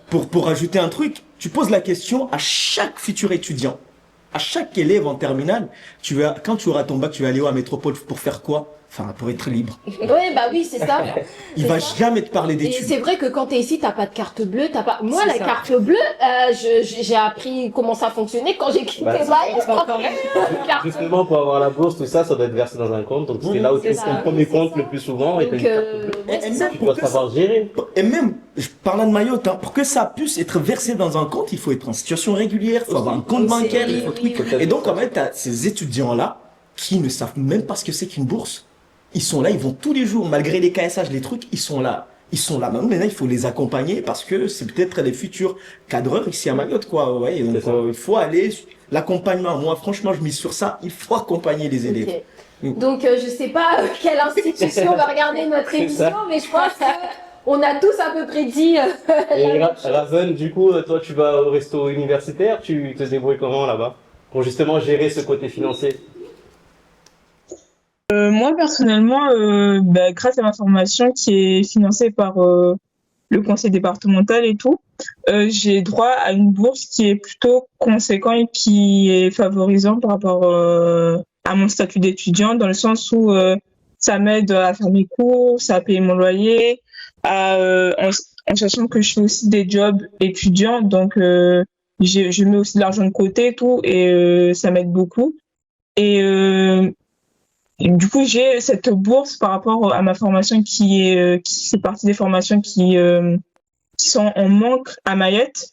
pour rajouter un truc, tu poses la question à chaque futur étudiant, à chaque élève en terminale, quand tu auras ton bac, tu vas aller à Métropole pour faire quoi? Enfin, pour être libre. Oui, c'est ça. Il va jamais te parler d'études. Et c'est vrai que quand t'es ici, t'as pas de carte bleue, Moi, la carte bleue, j'ai appris comment ça fonctionnait quand j'ai quitté Justement, pour avoir la bourse, tout ça, ça doit être versé dans un compte. Donc, c'est là où tu fais ton premier compte le plus souvent. Et tu dois savoir gérer. Et même, parlant de Mayotte, pour que ça puisse être versé dans un compte, il faut être en situation régulière, il faut avoir un compte bancaire, il faut truc. Et donc, en fait, t'as ces étudiants-là qui ne savent même pas ce que c'est qu'une bourse. Ils sont là, ils vont tous les jours, malgré les KSH, les trucs, ils sont là. Maintenant, il faut les accompagner parce que c'est peut-être les futurs cadreurs ici à Mayotte, quoi. Ouais, donc, il faut aller, l'accompagnement. Moi, franchement, je mise sur ça. Il faut accompagner les élèves. Okay. Donc, je sais pas quelle institution va regarder notre émission, mais je pense qu'on a tous à peu près dit. Et Raven, du coup, toi, tu vas au resto universitaire, tu te débrouilles comment là-bas pour justement gérer ce côté financier? Moi, personnellement, grâce à ma formation qui est financée par le conseil départemental et tout, j'ai droit à une bourse qui est plutôt conséquente et qui est favorisante par rapport à mon statut d'étudiant, dans le sens où ça m'aide à faire mes courses, à payer mon loyer, en sachant que je fais aussi des jobs étudiants, donc je mets aussi de l'argent de côté et tout, et ça m'aide beaucoup. Et du coup, j'ai cette bourse par rapport à ma formation qui fait partie des formations qui sont en manque à Mayotte.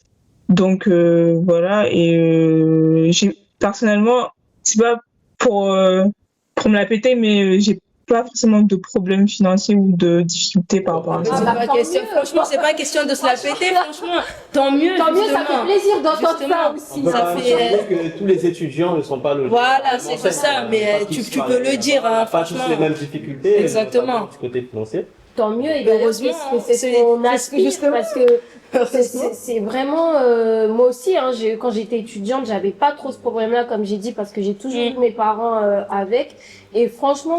Donc voilà, et personnellement, c'est pas pour me la péter, mais j'ai pas forcément de problèmes financiers ou de difficultés par rapport à ça. C'est pas question, franchement, c'est pas question de se la péter, franchement. Tant mieux, Tant mieux, ça fait plaisir d'entendre ça Justement. aussi. On peut Ça pas fait- dire que tous les étudiants ne sont pas logés. Voilà, c'est ça, mais tu peux le dire, hein, Pas tous franchement. les mêmes difficultés. Exactement. notamment Du côté financier. Tant mieux, et d'ailleurs, Heureusement, c'est ce qu'on aspire, justement. parce que c'est vraiment, moi aussi, hein, quand j'étais étudiante, j'avais pas trop ce problème-là, comme j'ai dit, parce que j'ai toujours eu mes parents avec, et franchement,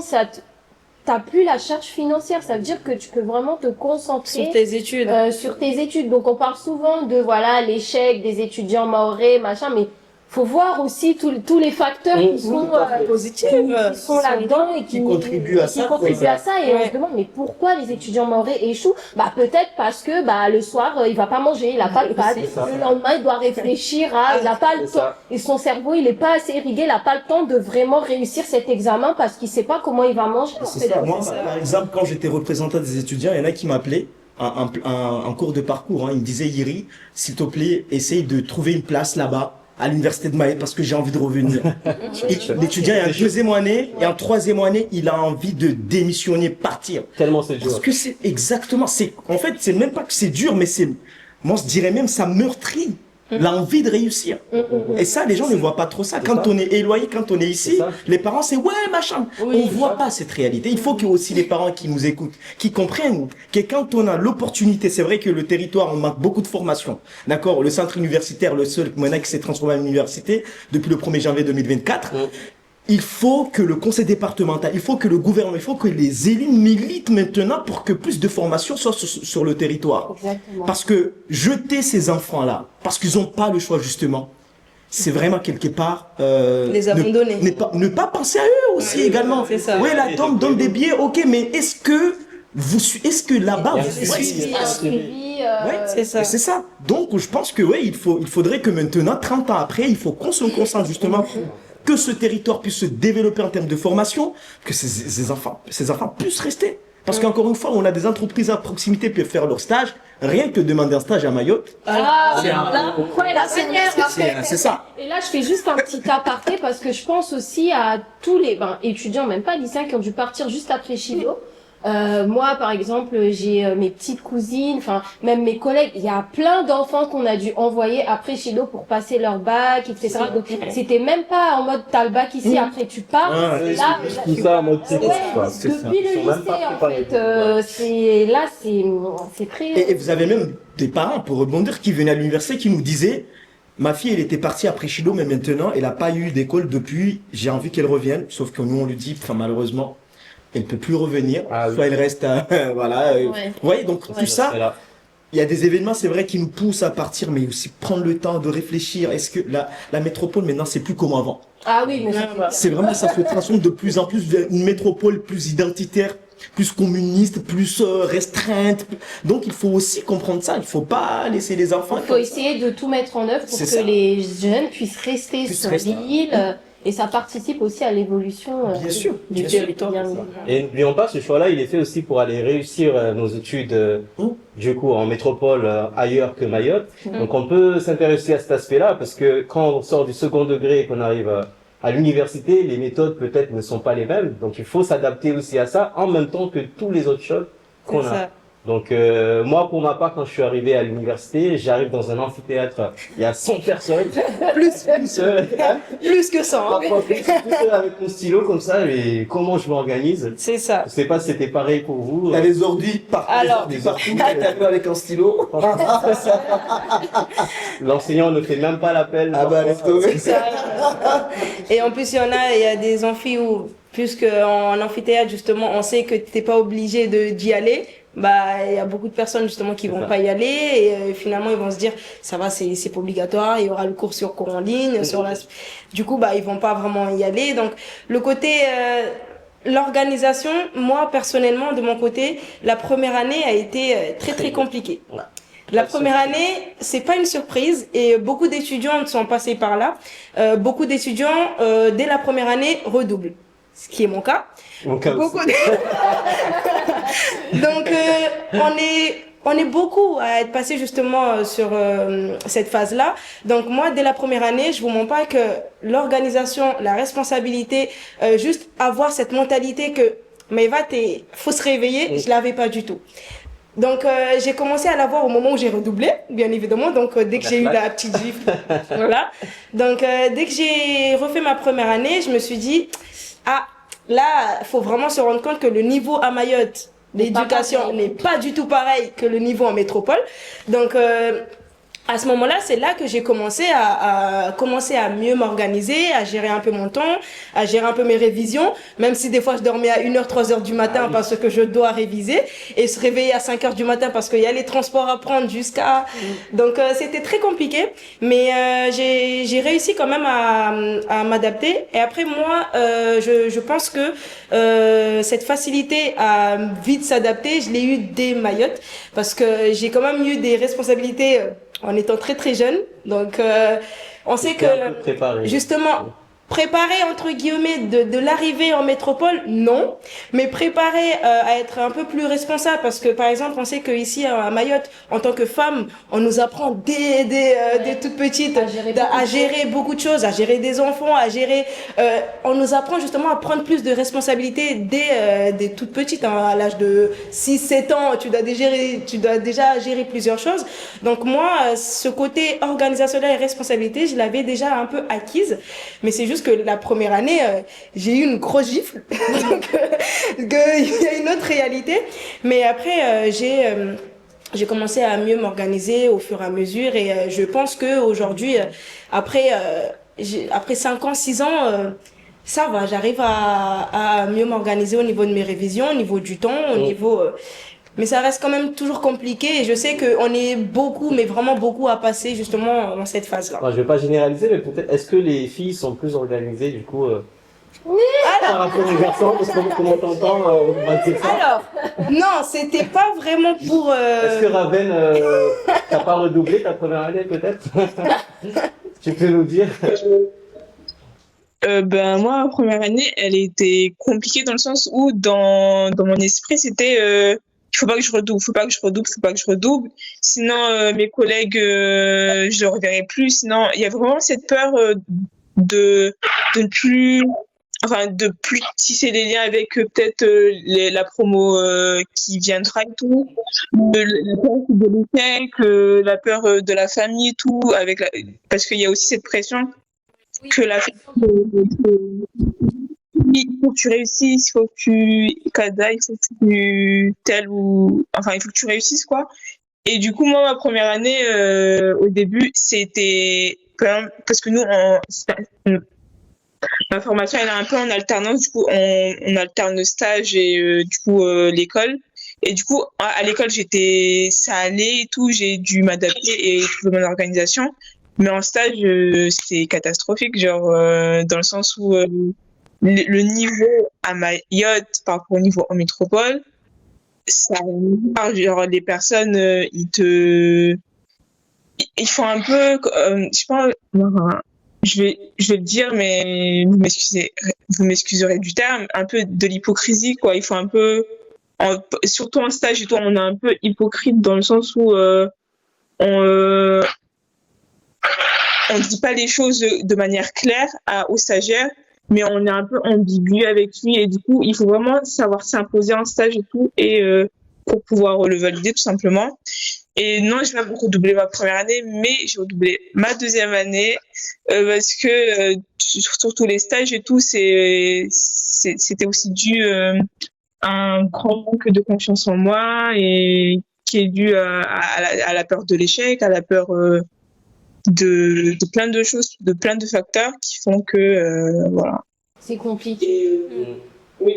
t'as plus la charge financière, ça veut dire que tu peux vraiment te concentrer Sur tes études. sur tes études. Donc on parle souvent de voilà l'échec des étudiants mahorais, machin, mais faut voir aussi tous les facteurs qui sont Positif. qui sont là-dedans et qui contribuent à qui ça, contribuent quoi. à ça, et on Ouais. se demande mais pourquoi les étudiants mahorais échouent. Bah peut-être parce que le soir il va pas manger, il a pas de pâtes, C'est ça. le lendemain il doit réfléchir il a pas le C'est temps, ça. et son cerveau il est pas assez irrigué, il a pas le temps de vraiment réussir cet examen parce qu'il sait pas comment il va manger. en C'est fait. ça. Moi, par exemple, quand j'étais représentant des étudiants, il y en a qui m'appelaient en cours de parcours. Hein. Ils me disaient, Yiri, s'il te plaît, essaye de trouver une place là-bas, à l'université de Mayotte, parce que j'ai envie de revenir. L'étudiant est en deuxième année, et en troisième année, il a envie de démissionner, partir. Tellement c'est dur. Parce que c'est exactement, en fait, c'est même pas que c'est dur, mais moi, je dirais même, ça meurtrit l'envie de réussir. Et ça, les gens ne voient pas trop ça. Quand ça. on est éloigné, quand on est C'est ici, ça. les parents, c'est ouais, machin. Oui, On voit pas cette réalité. Il faut que aussi les parents qui nous écoutent, qui comprennent que quand on a l'opportunité, c'est vrai que le territoire, on manque beaucoup de formations. D'accord? Le centre universitaire, le seul, maintenant qui s'est transformé en université, depuis le 1er janvier 2024. Il faut que le conseil départemental, il faut que le gouvernement, il faut que les élus militent maintenant pour que plus de formations soient sur le territoire. Exactement. Parce que jeter ces enfants-là, parce qu'ils n'ont pas le choix justement, c'est vraiment quelque part Les abandonner. ne pas penser à eux aussi également. c'est ça. Oui, la tombe donne des billets, ok, mais est-ce que là-bas Il y a vous un suivez suivi. Un suivi, Ouais, C'est ça. c'est ça. Donc, je pense que ouais, il faudrait que maintenant, 30 ans après, il faut qu'on se concentre justement que ce territoire puisse se développer en termes de formation, que ces enfants puissent rester. Parce qu'encore une fois, on a des entreprises à proximité qui peuvent faire leur stage, rien que demander un stage à Mayotte. C'est ça. Et là, je fais juste un petit aparté parce que je pense aussi à tous les étudiants, même pas lycéens, qui ont dû partir juste après Chilo. Moi, par exemple, j'ai mes petites cousines, enfin même mes collègues. Il y a plein d'enfants qu'on a dû envoyer après Chilo pour passer leur bac, etc. Donc c'était même pas en mode t'as le bac ici, après tu pars. Ah, Et Ouais, là, c'est tout ça en mode ouais, quoi. depuis le Ils sont même lycée, pas en préparés. fait, c'est très. Et vous avez même des parents, pour rebondir, qui venaient à l'université, qui nous disaient, ma fille, elle était partie après Chilo, mais maintenant, elle n'a pas eu d'école depuis, j'ai envie qu'elle revienne. Sauf que nous, on lui dit, malheureusement, elle peut plus revenir. Ah oui. Soit elle reste, voilà. Ouais. Vous voyez, donc tout ça, Là. il y a des événements, c'est vrai, qui nous poussent à partir, mais aussi prendre le temps de réfléchir. Est-ce que la métropole, maintenant, c'est plus comme avant? Ah oui, mais C'est vraiment, ça se transforme de plus en plus vers une métropole plus identitaire, plus communiste, plus restreinte. Donc, il faut aussi comprendre ça. Il faut pas laisser les enfants. il faut essayer de tout mettre en œuvre pour C'est que ça. les jeunes puissent rester Puissent sur rester. l'île. Et ça participe aussi à l'évolution Bien sûr, du bien sûr. territoire. Et n'oublions pas, ce choix-là, il est fait aussi pour aller réussir nos études, du coup, en métropole ailleurs que Mayotte. Donc, on peut s'intéresser à cet aspect-là parce que quand on sort du second degré et qu'on arrive à l'université, les méthodes peut-être ne sont pas les mêmes. Donc, il faut s'adapter aussi à ça en même temps que tous les autres choses qu'on C'est a. ça. Donc, moi, pour ma part, quand je suis arrivé à l'université, j'arrive dans un amphithéâtre, il y a 100 personnes. Plus que ça. hein. Parfois, je suis tout seul avec mon stylo comme ça, et comment je m'organise? C'est ça. Je sais pas si c'était pareil pour vous. Il y a les ordi partout. Alors. les ordi partout. T'as vu avec un stylo. L'enseignant ne fait même pas l'appel. Ah bah, laisse tomber. C'est ça. Et en plus, il y a des amphis où, puisque en amphithéâtre, justement, on sait que t'es pas obligé d'y aller. bah il y a beaucoup de personnes justement qui C'est vont ça. pas y aller et finalement ils vont se dire ça va, c'est pas obligatoire, il y aura le cours en ligne sur la du coup bah ils vont pas vraiment y aller. Donc le côté l'organisation, moi personnellement de mon côté, la première année a été très compliquée. Ouais. La Pas de première surprise. année, c'est pas une surprise et beaucoup d'étudiants sont passés par là. Beaucoup d'étudiants dès la première année redoublent, ce qui est mon cas. Mon cas aussi. Beaucoup de- Donc on est beaucoup à être passé justement sur cette phase-là. Donc moi, dès la première année, je vous mens pas que l'organisation, la responsabilité, juste avoir cette mentalité que mais faut se réveiller, je l'avais pas du tout. Donc j'ai commencé à l'avoir au moment où j'ai redoublé, bien évidemment. Donc dès que j'ai eu la petite gifle, voilà. Donc dès que j'ai refait ma première année, je me suis dit ah là, faut vraiment se rendre compte que le niveau à Mayotte, l'éducation n'est pas du tout pareil que le niveau en métropole. Donc à ce moment-là, c'est là que j'ai commencé à mieux m'organiser, à gérer un peu mon temps, à gérer un peu mes révisions, même si des fois je dormais à 1h, 3h du matin parce que je dois réviser et se réveiller à 5h du matin parce qu'il y a les transports à prendre jusqu'à... Donc c'était très compliqué, mais j'ai réussi quand même à m'adapter. Et après moi, je pense que cette facilité à vite s'adapter, je l'ai eu dès Mayotte parce que j'ai quand même eu des responsabilités en étant très jeune. Donc on sait J'étais un peu que préparé. justement préparé entre guillemets de l'arrivée en métropole, non, mais préparé à être un peu plus responsable parce que par exemple on sait que ici à Mayotte en tant que femme on nous apprend dès toutes petites à gérer beaucoup de choses, à gérer des enfants, à gérer on nous apprend justement à prendre plus de responsabilités dès toutes petites, hein, à l'âge de 6-7 ans tu dois déjà gérer plusieurs choses. Donc moi ce côté organisationnel et responsabilité je l'avais déjà un peu acquise, mais c'est juste que la première année, j'ai eu une grosse gifle. Donc, il y a une autre réalité. Mais après, j'ai commencé à mieux m'organiser au fur et à mesure. Et je pense qu'aujourd'hui, après 5 ans, 6 ans, ça va. J'arrive à mieux m'organiser au niveau de mes révisions, au niveau du temps, au niveau... mais ça reste quand même toujours compliqué et je sais qu'on est beaucoup, mais vraiment beaucoup à passer justement dans cette phase-là. Bon, je vais pas généraliser, mais peut-être, est-ce que les filles sont plus organisées, du coup, par rapport aux garçons, parce que comment t'entends, on va dire ça. Alors, non, c'était pas vraiment pour... Est-ce que Raven, t'as pas redoublé ta première année, peut-être? Tu peux nous dire? Ben moi, ma première année, elle était compliquée dans le sens où dans mon esprit, c'était il faut pas que je redouble, faut pas que je redouble, faut pas que je redouble. Sinon, mes collègues, je les reverrai plus. Sinon, il y a vraiment cette peur de ne plus, enfin, de plus tisser les liens avec peut-être la promo qui viendra et tout. La peur de l'échec, la peur de la famille et tout, parce qu'il y a aussi cette pression que la il faut que tu réussisses, il faut que tu kada, il faut que tu il faut que tu réussisses quoi. Et du coup moi ma première année au début c'était parce que nous ma formation elle est un peu en alternance, du coup on alterne le stage et du coup l'école. Et du coup à l'école ça allait et tout, j'ai dû m'adapter et trouver mon organisation. Mais en stage, c'était catastrophique, genre dans le sens où le niveau à Mayotte par rapport au niveau en métropole, genre les personnes, ils font un peu, je sais pas, je vais le dire, mais vous m'excuserez du terme, un peu de l'hypocrisie, quoi. Ils font un peu, surtout en stage et tout, on est un peu hypocrite dans le sens où on dit pas les choses de manière claire aux stagiaires, mais on est un peu ambigu avec lui et du coup, il faut vraiment savoir s'imposer en stage et tout et pour pouvoir le valider tout simplement. Et non, j'ai pas redoublé ma première année, mais j'ai redoublé ma deuxième année parce que surtout les stages et tout, c'était aussi dû à un grand manque de confiance en moi et qui est dû à la peur de l'échec, à la peur de plein de choses, de plein de facteurs qui font que voilà. C'est compliqué. Oui.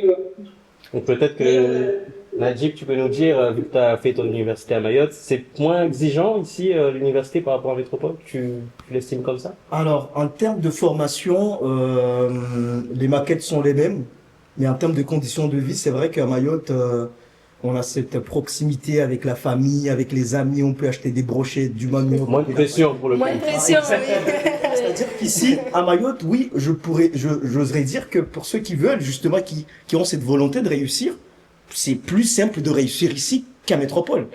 Donc peut-être que Najib, tu peux nous dire, vu que tu as fait ton université à Mayotte, c'est moins exigeant ici, l'université par rapport à Métropole? Tu l'estimes comme ça? Alors, en termes de formation, les maquettes sont les mêmes, mais en termes de conditions de vie, c'est vrai qu'à Mayotte, on a cette proximité avec la famille, avec les amis, on peut acheter des brochettes, du manioc. Moins de pression pour le coup. Moins de pression, oui. C'est-à-dire qu'ici, à Mayotte, oui, j'oserais dire que pour ceux qui veulent, justement, qui ont cette volonté de réussir, c'est plus simple de réussir ici qu'à Métropole.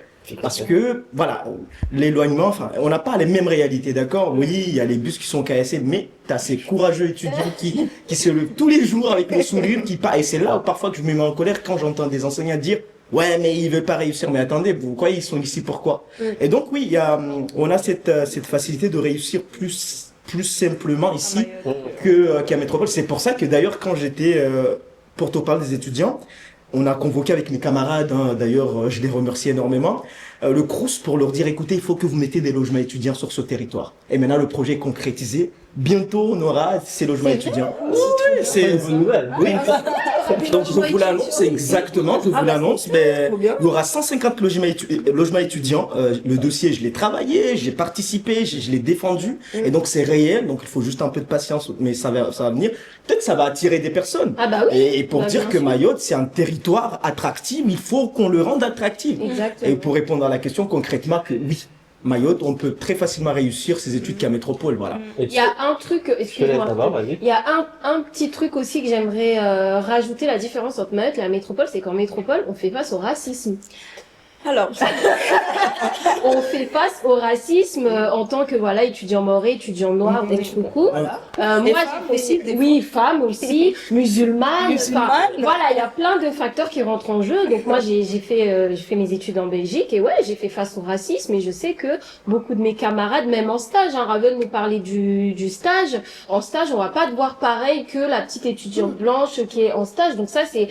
Parce que, voilà, l'éloignement, enfin, on n'a pas les mêmes réalités, d'accord? Oui, il y a les bus qui sont cassés, mais t'as ces courageux étudiants qui se lèvent tous les jours avec le sourire, qui partent. Et c'est là où parfois que je me mets en colère quand j'entends des enseignants dire, ouais, mais ils veulent pas réussir. Mais attendez, vous croyez, ils sont ici pourquoi? Et donc, oui, on a cette facilité de réussir plus simplement ici qu'à Métropole. C'est pour ça que d'ailleurs, quand j'étais, pour te parler des étudiants, on a convoqué avec mes camarades, hein, d'ailleurs je les remercie énormément, le Crous pour leur dire écoutez, il faut que vous mettez des logements étudiants sur ce territoire. Et maintenant le projet est concrétisé. Bientôt on aura ces logements étudiants. C'est une bonne nouvelle. Oui. Donc je vous l'annonce exactement, je vous l'annonce. Mais il y aura 150 logements étudiants. Le dossier, je l'ai travaillé, j'ai participé, je l'ai défendu. Et donc c'est réel. Donc il faut juste un peu de patience, mais ça va venir. Peut-être que ça va attirer des personnes. Ah bah oui. Et pour dire que Mayotte, c'est un territoire attractif, il faut qu'on le rende attractif. Exactement. Et pour répondre à la question concrètement, que oui, Mayotte, on peut très facilement réussir ses études qu'à Métropole, voilà. Il y a un truc, excuse-moi, il y a un petit truc aussi que j'aimerais rajouter, la différence entre Mayotte et la métropole, c'est qu'en métropole, on fait face au racisme. Alors, On fait face au racisme en tant que voilà étudiant maoré, étudiant noir, beaucoup. Moi, femmes aussi, oui, femmes aussi, musulmanes. Musulmanes. Enfin, voilà, il y a plein de facteurs qui rentrent en jeu. Donc moi, j'ai fait mes études en Belgique et ouais, j'ai fait face au racisme. Et je sais que beaucoup de mes camarades, même en stage, hein, Raven nous parlait du stage. En stage, on va pas te voir pareil que la petite étudiante blanche qui est en stage. Donc ça, c'est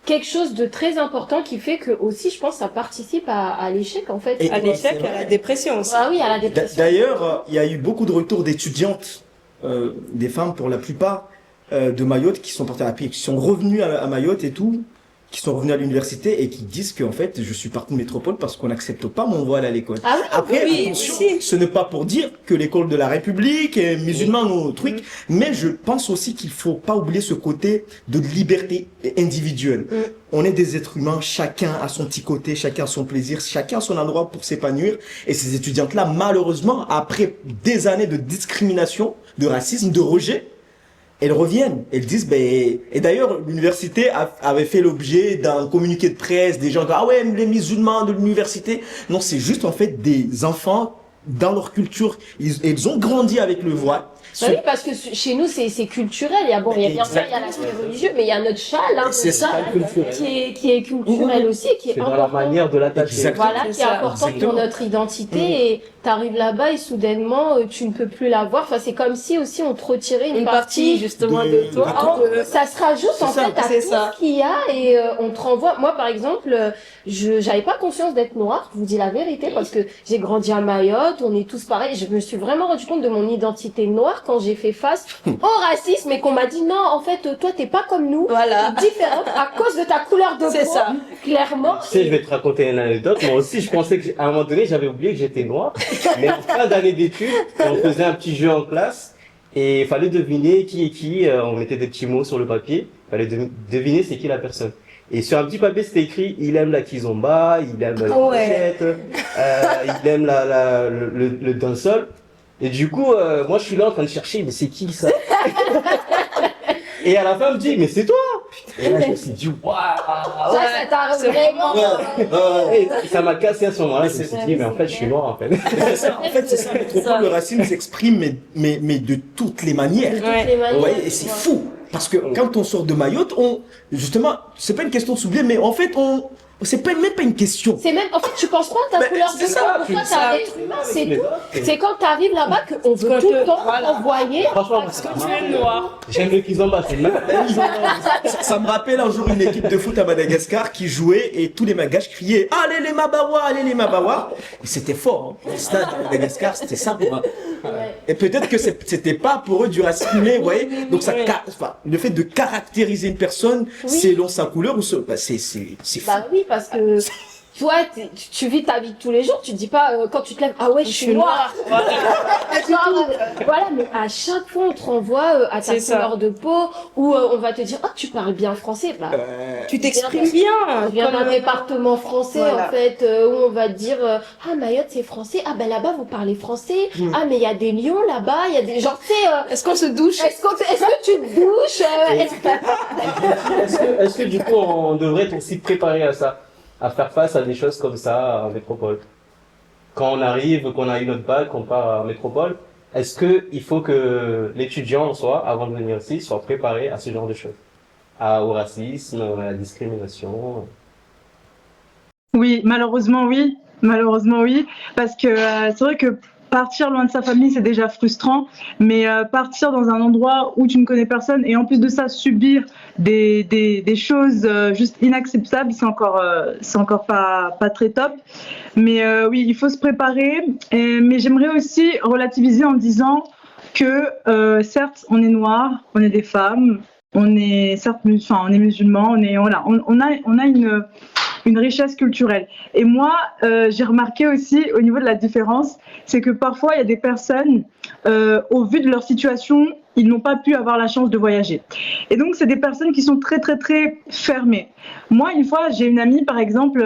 quelque chose de très important qui fait que aussi, je pense, ça participe à l'échec en fait. Et à l'échec, c'est à la vrai. dépression aussi. Ah oui, à la dépression. D'ailleurs, il y a eu beaucoup de retours d'étudiantes, des femmes pour la plupart, de Mayotte qui sont parties à pied, qui sont revenues à Mayotte et tout, qui sont revenues à l'université et qui disent qu'en fait, je suis parti de métropole parce qu'on n'accepte pas mon voile à l'école. Ah oui, Après, oui, attention, aussi. ce n'est pas pour dire que l'école de la République est musulmane ou truc, mais je pense aussi qu'il faut pas oublier ce côté de liberté individuelle. On est des êtres humains, chacun a son petit côté, chacun a son plaisir, chacun a son endroit pour s'épanouir. Et ces étudiantes-là, malheureusement, après des années de discrimination, de racisme, de rejet, elles reviennent, elles disent, ben, et d'ailleurs, l'université avait fait l'objet d'un communiqué de presse, des gens qui disent, ah ouais, les musulmans de l'université. Non, c'est juste, en fait, des enfants, dans leur culture, ils ont grandi avec le voile. Bah oui, parce que chez nous, c'est culturel. Il y a, bon, il y a bien sûr, il y a l'aspect religieux, mais il y a notre châle, hein, C'est ça, culturel. qui est culturel aussi, qui est C'est dans important. la manière de l'attacher. Exactement. Voilà, C'est qui est ça, important exactement. pour notre identité et t'arrives là-bas et soudainement tu ne peux plus la voir. Enfin, c'est comme si aussi on te retirait une partie justement de- de toi. ça se rajoute en C'est ça, fait à c'est tout ça. ce qu'il y a et on te renvoie. Moi, par exemple, j'avais pas conscience d'être noire, je vous dis la vérité, parce que j'ai grandi à Mayotte, on est tous pareils. Je me suis vraiment rendu compte de mon identité noire quand j'ai fait face au racisme et qu'on m'a dit non, en fait, toi, t'es pas comme nous. Voilà. T'es différente à cause de ta couleur de peau. C'est ça. Clairement. Tu sais, je vais te raconter une anecdote. Moi aussi, je pensais qu'à un moment donné, j'avais oublié que j'étais noir. Mais en fin d'année d'études, on faisait un petit jeu en classe et il fallait deviner qui est qui. On mettait des petits mots sur le papier. Il fallait deviner c'est qui la personne. Et sur un petit papier, c'était écrit, il aime la kizomba, il aime la Ouais. pochette, il aime le dancehall. Et du coup, moi, je suis là en train de chercher, mais c'est qui ça? Et à la fin, elle me dit, mais c'est toi! Et là, je me suis dit, waouh! Ça t'a vraiment. Et ça m'a cassé à ce moment-là. Je me suis dit, mais en fait, je suis noir, en fait. C'est ça, en fait, c'est ça, métropole, le racisme s'exprime, mais de toutes les manières. toutes les manières. Ouais, et c'est fou. Parce que quand on sort de Mayotte, justement, c'est pas une question de s'oublier, mais en fait, c'est même pas une question. C'est même, en fait, tu penses pas à ta Mais couleur c'est de ça, peau. Pour toi, t'es un être humain, c'est tout. C'est quand t'arrives là-bas qu'on veut Qu'on tout te- le temps voilà. envoyer. Franchement, Parce que tu es noir. j'aime le kizomba, c'est le même. Ça me rappelle un jour une équipe de foot à Madagascar qui jouait et tous les Malgaches criaient « Allez les Mabawa, allez les Mabawa !» Et c'était fort, hein. Le stade de Madagascar, c'était ça pour eux. Et peut-être que c'était pas pour eux du racisme, vous voyez. Donc ça, enfin, le fait de caractériser une personne Oui. selon sa couleur, ou c'est fou. Bah oui, parce que toi, tu vis ta vie de tous les jours, tu te dis pas quand tu te lèves, ah ouais, je suis noire. Voilà, mais à chaque fois, on te renvoie à ta couleur de peau, ou on va te dire, oh, tu parles bien français. Bah, tu t'exprimes bien. Je viens d'un département français, en fait, où on va te dire, ah, Mayotte, c'est français. Ah, ben là-bas, vous parlez français. Ah, mais il y a des lions là-bas, il y a des gens, tu sais, est-ce qu'on se douche? Est-ce que tu te douches? Est-ce que du coup, on devrait être aussi préparé à ça? À faire face à des choses comme ça en métropole. Quand on arrive, qu'on a eu notre bac, qu'on part en métropole, est-ce que il faut que l'étudiant en soi, avant de venir ici, soit préparé à ce genre de choses? Au racisme, à la discrimination? Oui, malheureusement oui. Malheureusement oui. Parce que c'est vrai que partir loin de sa famille, c'est déjà frustrant, mais partir dans un endroit où tu ne connais personne et en plus de ça subir des choses juste inacceptables, c'est encore pas très top. Mais oui, il faut se préparer. Mais j'aimerais aussi relativiser en disant que certes, on est noirs, on est des femmes, on est certes, enfin, on est musulmans, on a une richesse culturelle. Et moi, j'ai remarqué aussi au niveau de la différence, c'est que parfois, il y a des personnes, au vu de leur situation, ils n'ont pas pu avoir la chance de voyager. Et donc, c'est des personnes qui sont très, très, très fermées. Moi, une fois, j'ai une amie, par exemple,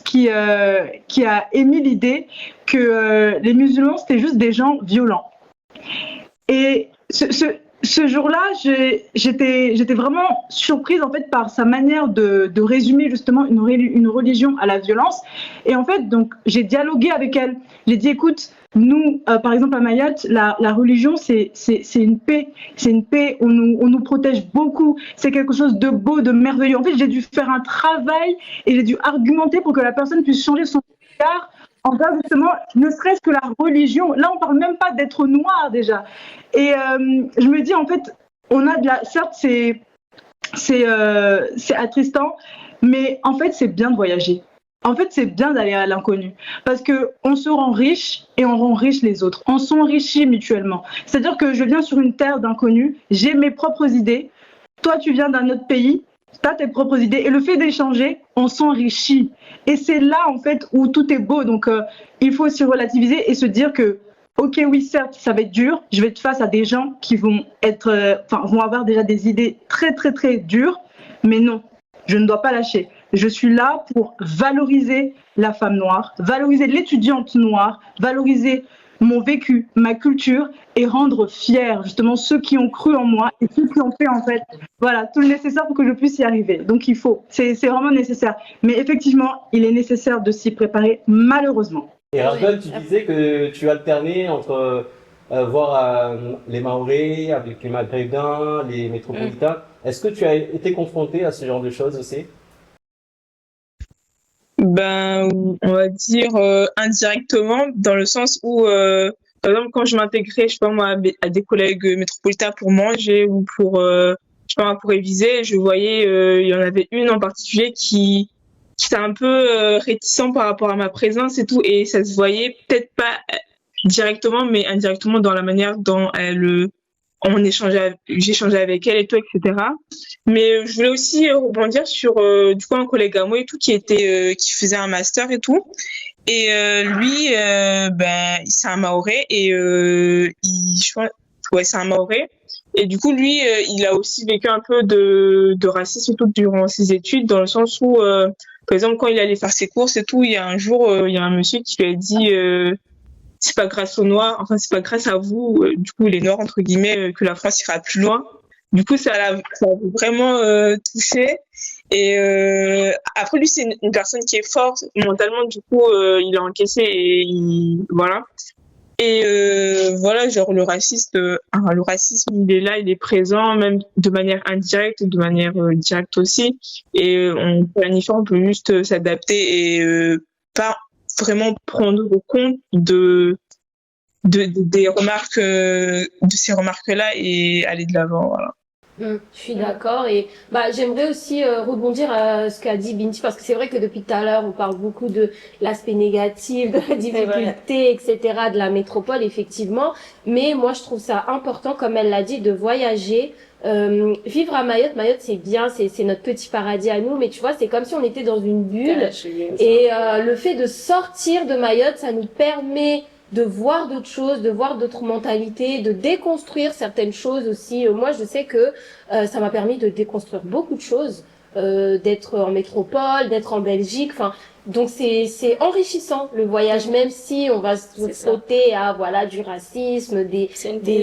qui a émis l'idée que les musulmans, c'était juste des gens violents. Et ce jour-là, j'étais vraiment surprise en fait par sa manière de résumer justement une religion à la violence. Et en fait, donc j'ai dialogué avec elle. J'ai dit, écoute, nous, par exemple à Mayotte, la religion c'est une paix, on nous protège beaucoup. C'est quelque chose de beau, de merveilleux. En fait, j'ai dû faire un travail et j'ai dû argumenter pour que la personne puisse changer son regard envers justement, ne serait-ce que la religion. Là, on parle même pas d'être noir déjà. Et je me dis en fait, on a de la, certes c'est attristant, mais en fait c'est bien de voyager. En fait, c'est bien d'aller à l'inconnu parce que on se rend riche et on rend riche les autres. On s'enrichit mutuellement. C'est-à-dire que je viens sur une terre d'inconnus, j'ai mes propres idées. Toi, tu viens d'un autre pays, tu as tes propres idées et le fait d'échanger, on s'enrichit. Et c'est là en fait où tout est beau. Donc, il faut aussi relativiser et se dire que ok, oui, certes, ça va être dur. Je vais être face à des gens qui vont vont avoir déjà des idées très, très, très dures. Mais non, je ne dois pas lâcher. Je suis là pour valoriser la femme noire, valoriser l'étudiante noire, valoriser mon vécu, ma culture et rendre fiers justement ceux qui ont cru en moi et ceux qui ont fait en fait voilà tout le nécessaire pour que je puisse y arriver. Donc il faut, c'est vraiment nécessaire. Mais effectivement, il est nécessaire de s'y préparer malheureusement. Et Argon, tu disais que tu alternais entre voir les Mahorais avec les Maghrébins, les métropolitains. Est-ce que tu as été confronté à ce genre de choses aussi? Ben, on va dire indirectement, dans le sens où, par exemple, quand je m'intégrais, je sais pas moi, à des collègues métropolitains pour manger ou pour, je sais pas moi, pour réviser, je voyais, il y en avait une en particulier qui était un peu réticent par rapport à ma présence et tout, et ça se voyait peut-être pas directement, mais indirectement dans la manière dont j'échangeais avec elle et tout, etc. Mais je voulais aussi rebondir sur du coup un collègue à moi et tout qui faisait un master et tout. Et lui, ben c'est un Mahorais et c'est un Mahorais. Et du coup lui, il a aussi vécu un peu de racisme et tout durant ses études, dans le sens où par exemple quand il allait faire ses courses et tout, il y a un jour il y a un monsieur qui lui a dit c'est pas grâce aux Noirs, enfin c'est pas grâce à vous, du coup les Noirs entre guillemets, que la France ira plus loin. Du coup ça l'a vraiment touché. Et après lui c'est une personne qui est forte mentalement, du coup il a encaissé et voilà. Et voilà, genre le racisme il est là, il est présent, même de manière indirecte, de manière directe aussi. Et on planifie, on peut juste s'adapter et pas vraiment prendre compte des remarques, de ces remarques-là et aller de l'avant, voilà. Je suis d'accord et j'aimerais aussi rebondir à ce qu'a dit Binti parce que c'est vrai que depuis tout à l'heure on parle beaucoup de l'aspect négatif, de la difficulté, etc. de la métropole effectivement, mais moi je trouve ça important comme elle l'a dit de voyager. Vivre à Mayotte, c'est bien, c'est notre petit paradis à nous, mais tu vois c'est comme si on était dans une bulle et le fait de sortir de Mayotte ça nous permet de voir d'autres choses, de voir d'autres mentalités, de déconstruire certaines choses aussi. Moi, je sais que ça m'a permis de déconstruire beaucoup de choses, d'être en métropole, d'être en Belgique. Enfin, donc c'est enrichissant le voyage, même si on va se frotter à du racisme, des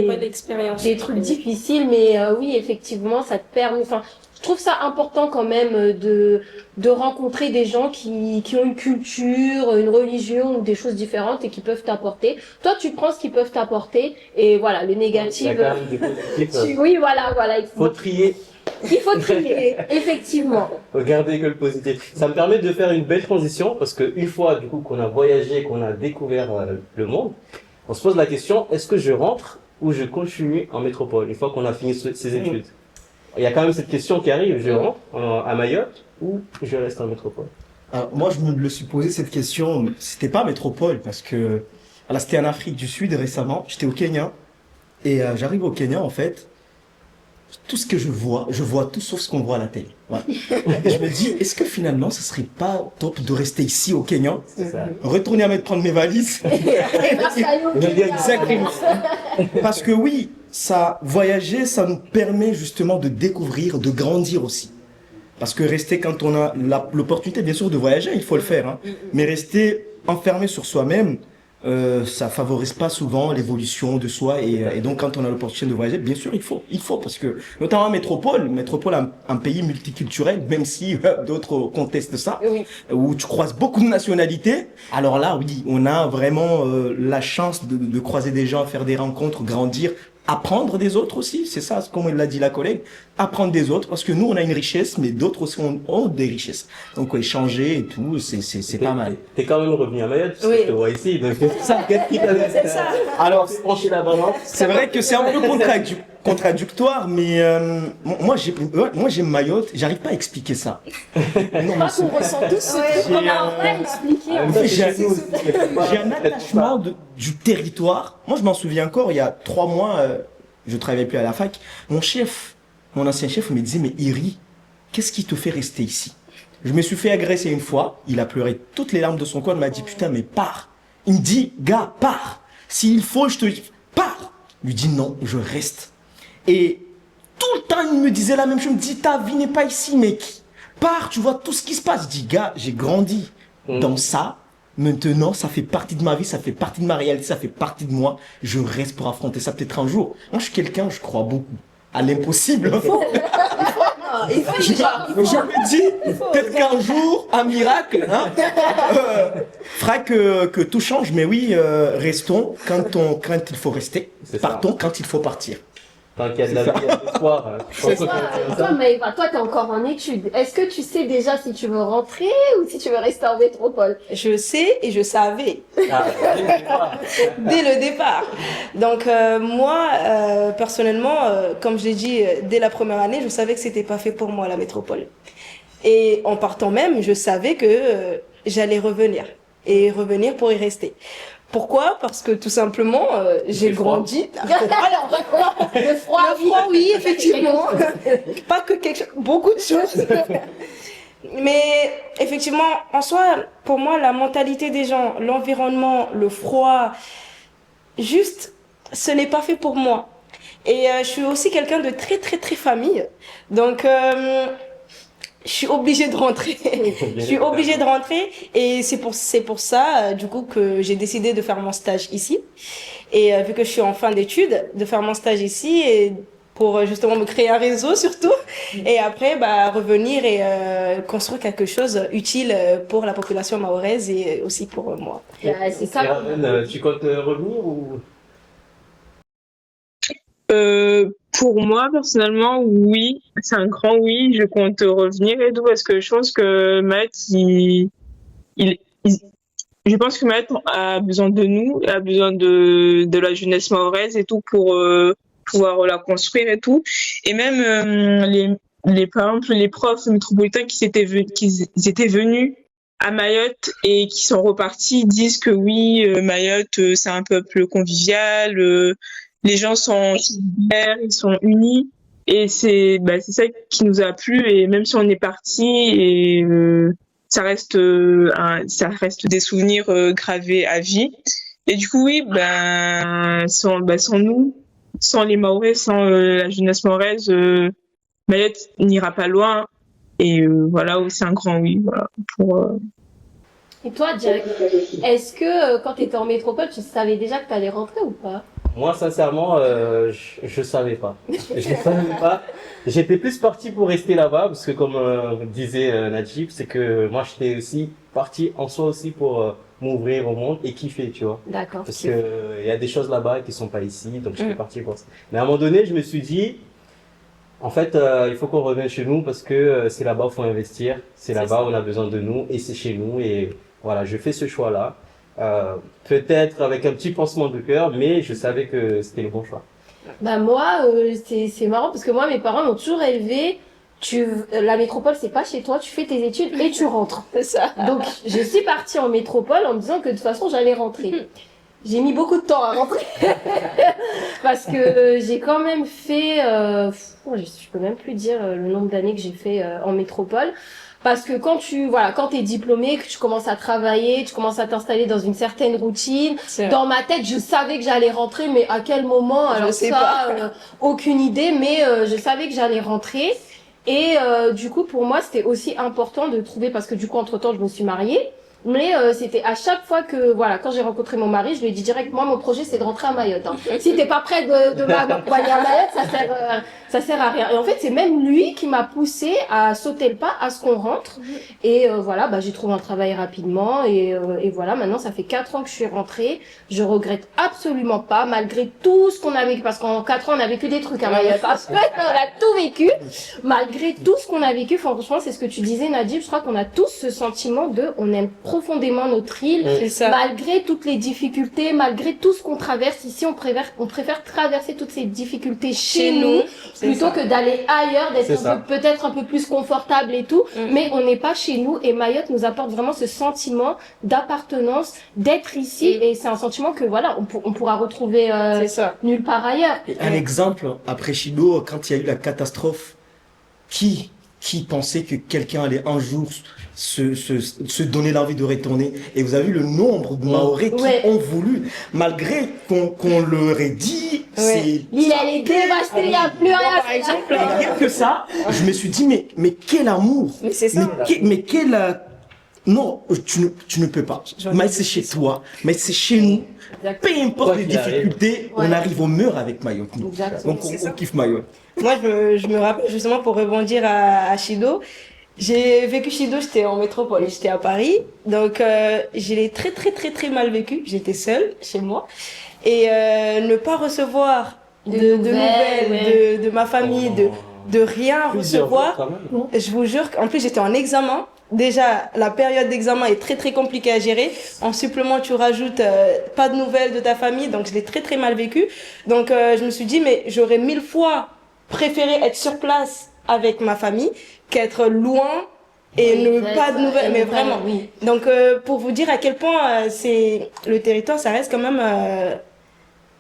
bonnes expériences, des trucs difficiles. Mais oui, effectivement, ça te permet. Enfin, je trouve ça important quand même de rencontrer des gens qui ont une culture, une religion ou des choses différentes et qui peuvent t'apporter. Toi, tu prends ce qu'ils peuvent t'apporter et voilà, le négatif. Il y a quand même des positifs. Oui, voilà. Faut trier. Il faut trier, effectivement. Regardez que le positif. Ça me permet de faire une belle transition parce que une fois du coup qu'on a voyagé, qu'on a découvert le monde, on se pose la question, est-ce que je rentre ou je continue en métropole une fois qu'on a fini ses études? Il y a quand même cette question qui arrive, je rentre à Mayotte ou je reste en métropole? Alors, moi, je me le suis posé cette question, c'était pas métropole, parce que c'était en Afrique du Sud récemment, j'étais au Kenya, et j'arrive au Kenya, en fait, tout ce que je vois tout sauf ce qu'on voit à la télé. Voilà. Et je me dis, est-ce que finalement, ce serait pas top de rester ici au Kenya, retourner à me prendre mes valises, exactement. Parce que oui, voyager, ça nous permet justement de découvrir, de grandir aussi. Parce que rester quand on a l'opportunité, bien sûr, de voyager, il faut le faire, hein. Mais rester enfermé sur soi-même, ça favorise pas souvent l'évolution de soi et donc quand on a l'opportunité de voyager, bien sûr, il faut parce que notamment métropole, un pays multiculturel, même si d'autres contestent ça, où tu croises beaucoup de nationalités. Alors là, oui, on a vraiment la chance de croiser des gens, faire des rencontres, grandir. Apprendre des autres aussi, c'est ça, comme l'a dit la collègue, apprendre des autres, parce que nous, on a une richesse, mais d'autres aussi ont des richesses. Donc, échanger et tout, c'est pas mal. T'es quand même revenu à Mayotte, parce que je te vois ici, donc qu'est-ce qui t'a C'est ça. Alors, franchi la balance. C'est vrai que c'est un peu contradictoire, mais moi j'aime Mayotte, j'arrive pas à expliquer ça. Non, mais qu'on ressent tous ce truc, on a pas expliqué. J'ai un attachement du territoire. Moi, je m'en souviens encore, il y a 3 mois, je travaillais plus à la fac. Mon ancien chef me disait, mais Iri, qu'est-ce qui te fait rester ici? Je me suis fait agresser une fois, il a pleuré toutes les larmes de son corps, il m'a dit, putain, mais pars. Il me dit, gars, pars. S'il faut, je te dis, pars. Je lui dis, non, je reste. Et tout le temps, il me disait la même chose. Il me dit, ta vie n'est pas ici, mec. Pars, tu vois tout ce qui se passe. Je dis, gars, j'ai grandi dans ça. Maintenant, ça fait partie de ma vie, ça fait partie de ma réalité, ça fait partie de moi. Je reste pour affronter ça peut-être un jour. Moi, je suis quelqu'un, je crois beaucoup à l'impossible. Je me dis, peut-être qu'un jour, un miracle fera que tout change. Mais oui, restons quand il faut rester. Partons quand il faut partir. Tant qu'il y a de la vie, il y a de l'espoir. Toi, Maëva, toi, t'es encore en études. Est-ce que tu sais déjà si tu veux rentrer ou si tu veux rester en métropole? Je sais et je savais. Dès le départ. Donc, moi, personnellement, comme je l'ai dit, dès la première année, je savais que c'était pas fait pour moi, la métropole. Et en partant même, je savais que j'allais revenir. Et revenir pour y rester. Pourquoi? Parce que tout simplement, j'ai grandi. Le froid, oui, effectivement. Pas que beaucoup de choses. Mais effectivement, en soi, pour moi, la mentalité des gens, l'environnement, le froid, juste, ce n'est pas fait pour moi. Et je suis aussi quelqu'un de très, très, très famille. Donc, je suis obligée de rentrer. Et c'est pour ça, du coup, que j'ai décidé de faire mon stage ici. Et vu que je suis en fin d'études, de faire mon stage ici et pour justement me créer un réseau surtout. Et après, revenir et construire quelque chose utile pour la population mahoraise et aussi pour moi. C'est ça. Raven, tu comptes revenir ou? Pour moi, personnellement, oui. C'est un grand oui. Je compte revenir et tout parce que je pense que Matt, je pense que Matt a besoin de nous, a besoin de la jeunesse mahoraise et tout pour pouvoir la construire et tout. Et même par exemple, les profs métropolitains qui étaient venus à Mayotte et qui sont repartis disent que oui, Mayotte, c'est un peuple convivial, les gens sont solidaires, ils sont unis. Et c'est ça qui nous a plu. Et même si on est parti, et ça reste des souvenirs gravés à vie. Et du coup, oui, sans nous, sans les Mahorais, sans la jeunesse mahoraise, Mayotte n'ira pas loin. Et voilà, c'est un grand oui. Voilà, Et toi, Jack, est-ce que quand tu étais en métropole, tu savais déjà que tu allais rentrer ou pas? Moi, sincèrement, je savais pas. Je savais pas. J'étais plus parti pour rester là-bas parce que, comme disait Najib, c'est que moi, j'étais aussi parti en soi aussi pour m'ouvrir au monde et kiffer, tu vois. D'accord. Parce que il y a des choses là-bas qui sont pas ici, donc j'étais parti pour ça. Mais à un moment donné, je me suis dit, en fait, il faut qu'on revienne chez nous parce que c'est là-bas où il faut investir. C'est là-bas où on a besoin de nous et c'est chez nous. Et voilà, je fais ce choix-là. Peut-être avec un petit pansement de cœur, mais je savais que c'était le bon choix. Bah moi, c'est marrant parce que moi, mes parents m'ont toujours élevé. La métropole, c'est pas chez toi, tu fais tes études et tu rentres. C'est ça. Donc, je suis partie en métropole en me disant que de toute façon, j'allais rentrer. J'ai mis beaucoup de temps à rentrer parce que j'ai quand même fait, je peux même plus dire le nombre d'années que j'ai fait en métropole. Parce que quand t'es diplômé, que tu commences à travailler, tu commences à t'installer dans une certaine routine. Dans ma tête, je savais que j'allais rentrer, mais à quel moment? Alors aucune idée, mais je savais que j'allais rentrer. Et du coup, pour moi, c'était aussi important de trouver, parce que du coup, entre-temps, je me suis mariée. Mais c'était à chaque fois que, quand j'ai rencontré mon mari, je lui ai dit direct, moi, mon projet, c'est de rentrer à Mayotte. Hein. Si t'es pas prêt de m'accompagner à Mayotte, ça sert à rien. Et en fait, c'est même lui qui m'a poussé à sauter le pas, à ce qu'on rentre. Et j'ai trouvé un travail rapidement. Et voilà, maintenant, ça fait 4 ans que je suis rentrée. Je regrette absolument pas, malgré tout ce qu'on a vécu. Parce qu'en 4 ans, on a vécu des trucs à Mayotte. On a tout vécu. Malgré tout ce qu'on a vécu, franchement, c'est ce que tu disais, Nadib. Je crois qu'on a tous ce sentiment on aime profondément notre île, malgré toutes les difficultés, malgré tout ce qu'on traverse ici, on préfère traverser toutes ces difficultés chez nous plutôt que d'aller ailleurs, d'être peut-être un peu plus confortable et tout, mais on n'est pas chez nous. Et Mayotte nous apporte vraiment ce sentiment d'appartenance, d'être ici, et c'est un sentiment que on pourra retrouver nulle part ailleurs. Et un exemple, après Chido, quand il y a eu la catastrophe, qui pensait que quelqu'un allait un jour se donner l'envie de retourner? Et vous avez vu le nombre de Mahorais qui ont voulu, malgré qu'on leur ait dit, l'île elle est dévastée, il n'y a plus rien. Par exemple, rien que ça, je me suis dit, mais quel amour! Mais c'est ça. Mais quel, non, tu ne peux pas. Mais c'est chez toi, mais c'est chez nous. Peu importe les difficultés, on arrive au mur avec Mayotte. Donc on kiffe Mayotte. Moi, je me rappelle justement pour rebondir à Chido. J'ai vécu Chido, j'étais en métropole, j'étais à Paris. Donc, je l'ai très, très, très, très mal vécu. J'étais seule chez moi. Et ne pas recevoir de nouvelles de ma famille, de rien recevoir. Je vous jure qu'en plus, j'étais en examen. Déjà, la période d'examen est très, très compliquée à gérer. En supplément, tu rajoutes pas de nouvelles de ta famille. Donc, je l'ai très, très mal vécu. Donc, je me suis dit, mais j'aurais 1000 fois préféré être sur place avec ma famille qu'être loin et pas de nouvelles, mais vraiment. Donc, pour vous dire à quel point c'est le territoire, ça reste quand même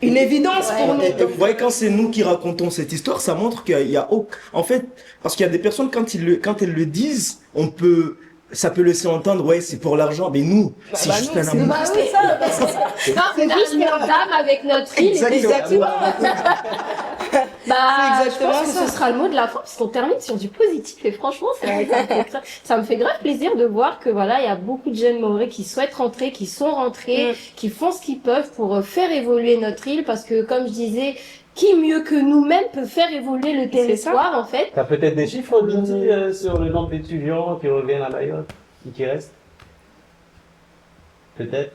une évidence pour nous. Vous voyez, quand c'est nous qui racontons cette histoire, ça montre qu'il y a en fait, parce qu'il y a des personnes quand elles le disent, ça peut laisser entendre, c'est pour l'argent, mais nous, c'est juste un amour. C'est juste une dame avec notre île. Exactement. Je pense que ce sera le mot de la fin, parce qu'on termine sur du positif. Et franchement, ça me fait grave plaisir de voir que il y a beaucoup de jeunes Mahorais qui souhaitent rentrer, qui sont rentrés, qui font ce qu'ils peuvent pour faire évoluer notre île, parce que comme je disais, qui mieux que nous-mêmes peut faire évoluer le territoire, en fait. T'as peut-être des chiffres, Binti, sur le nombre d'étudiants qui reviennent à Mayotte et qui restent? Peut-être?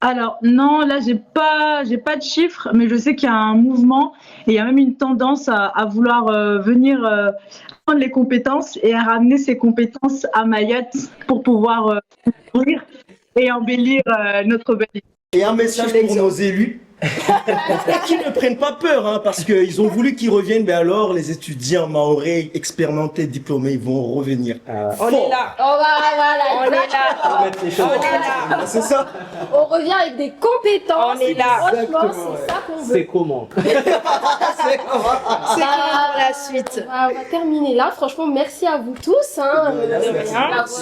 Alors non, là j'ai pas de chiffres, mais je sais qu'il y a un mouvement et il y a même une tendance à vouloir venir prendre les compétences et à ramener ces compétences à Mayotte pour pouvoir ouvrir et embellir notre belle île. Et un message pour nos élus. Et qu'ils ne prennent pas peur, hein, parce qu'ils ont voulu qu'ils reviennent, mais alors les étudiants mahorais expérimentés, diplômés, ils vont revenir. On est là. Oh voilà, On est là. Faut mettre les choses On en est place. là. Ah, c'est ça. on revient avec des compétences. On est là. Franchement, Exactement, c'est ça qu'on veut. C'est comment? C'est comment pour la suite? On va terminer là. Franchement, merci à vous tous Merci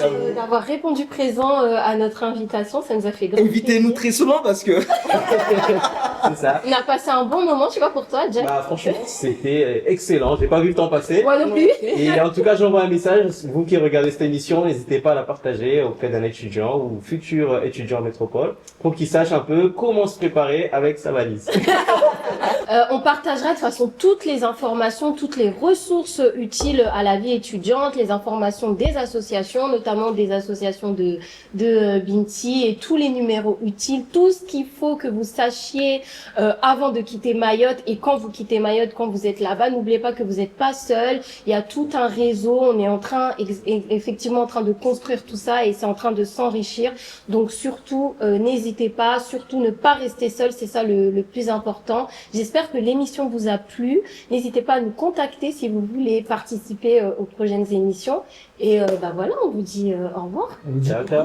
à vous. d'avoir répondu présent à notre invitation. Ça nous a fait grand Invitez-nous plaisir. très souvent parce que C'est ça. On a passé un bon moment, je sais pas pour toi, Jack. Bah, franchement, c'était excellent. J'ai pas vu le temps passer. Moi non plus. Et en tout cas, j'envoie un message. Vous qui regardez cette émission, n'hésitez pas à la partager auprès d'un étudiant ou futur étudiant en métropole pour qu'il sache un peu comment se préparer avec sa valise. On partagera de toute façon toutes les informations, toutes les ressources utiles à la vie étudiante, les informations des associations, notamment des associations de Binti et tous les numéros utiles, tout ce qu'il faut que vous sachiez avant de quitter Mayotte et quand vous quittez Mayotte, quand vous êtes là-bas. N'oubliez pas que vous n'êtes pas seul. Il y a tout un réseau. On est effectivement en train de construire tout ça et c'est en train de s'enrichir. Donc surtout, n'hésitez pas, surtout ne pas rester seul. C'est ça le plus important. J'espère que l'émission vous a plu. N'hésitez pas à nous contacter si vous voulez participer aux prochaines émissions. Et voilà, on vous dit au revoir. Ciao, ciao.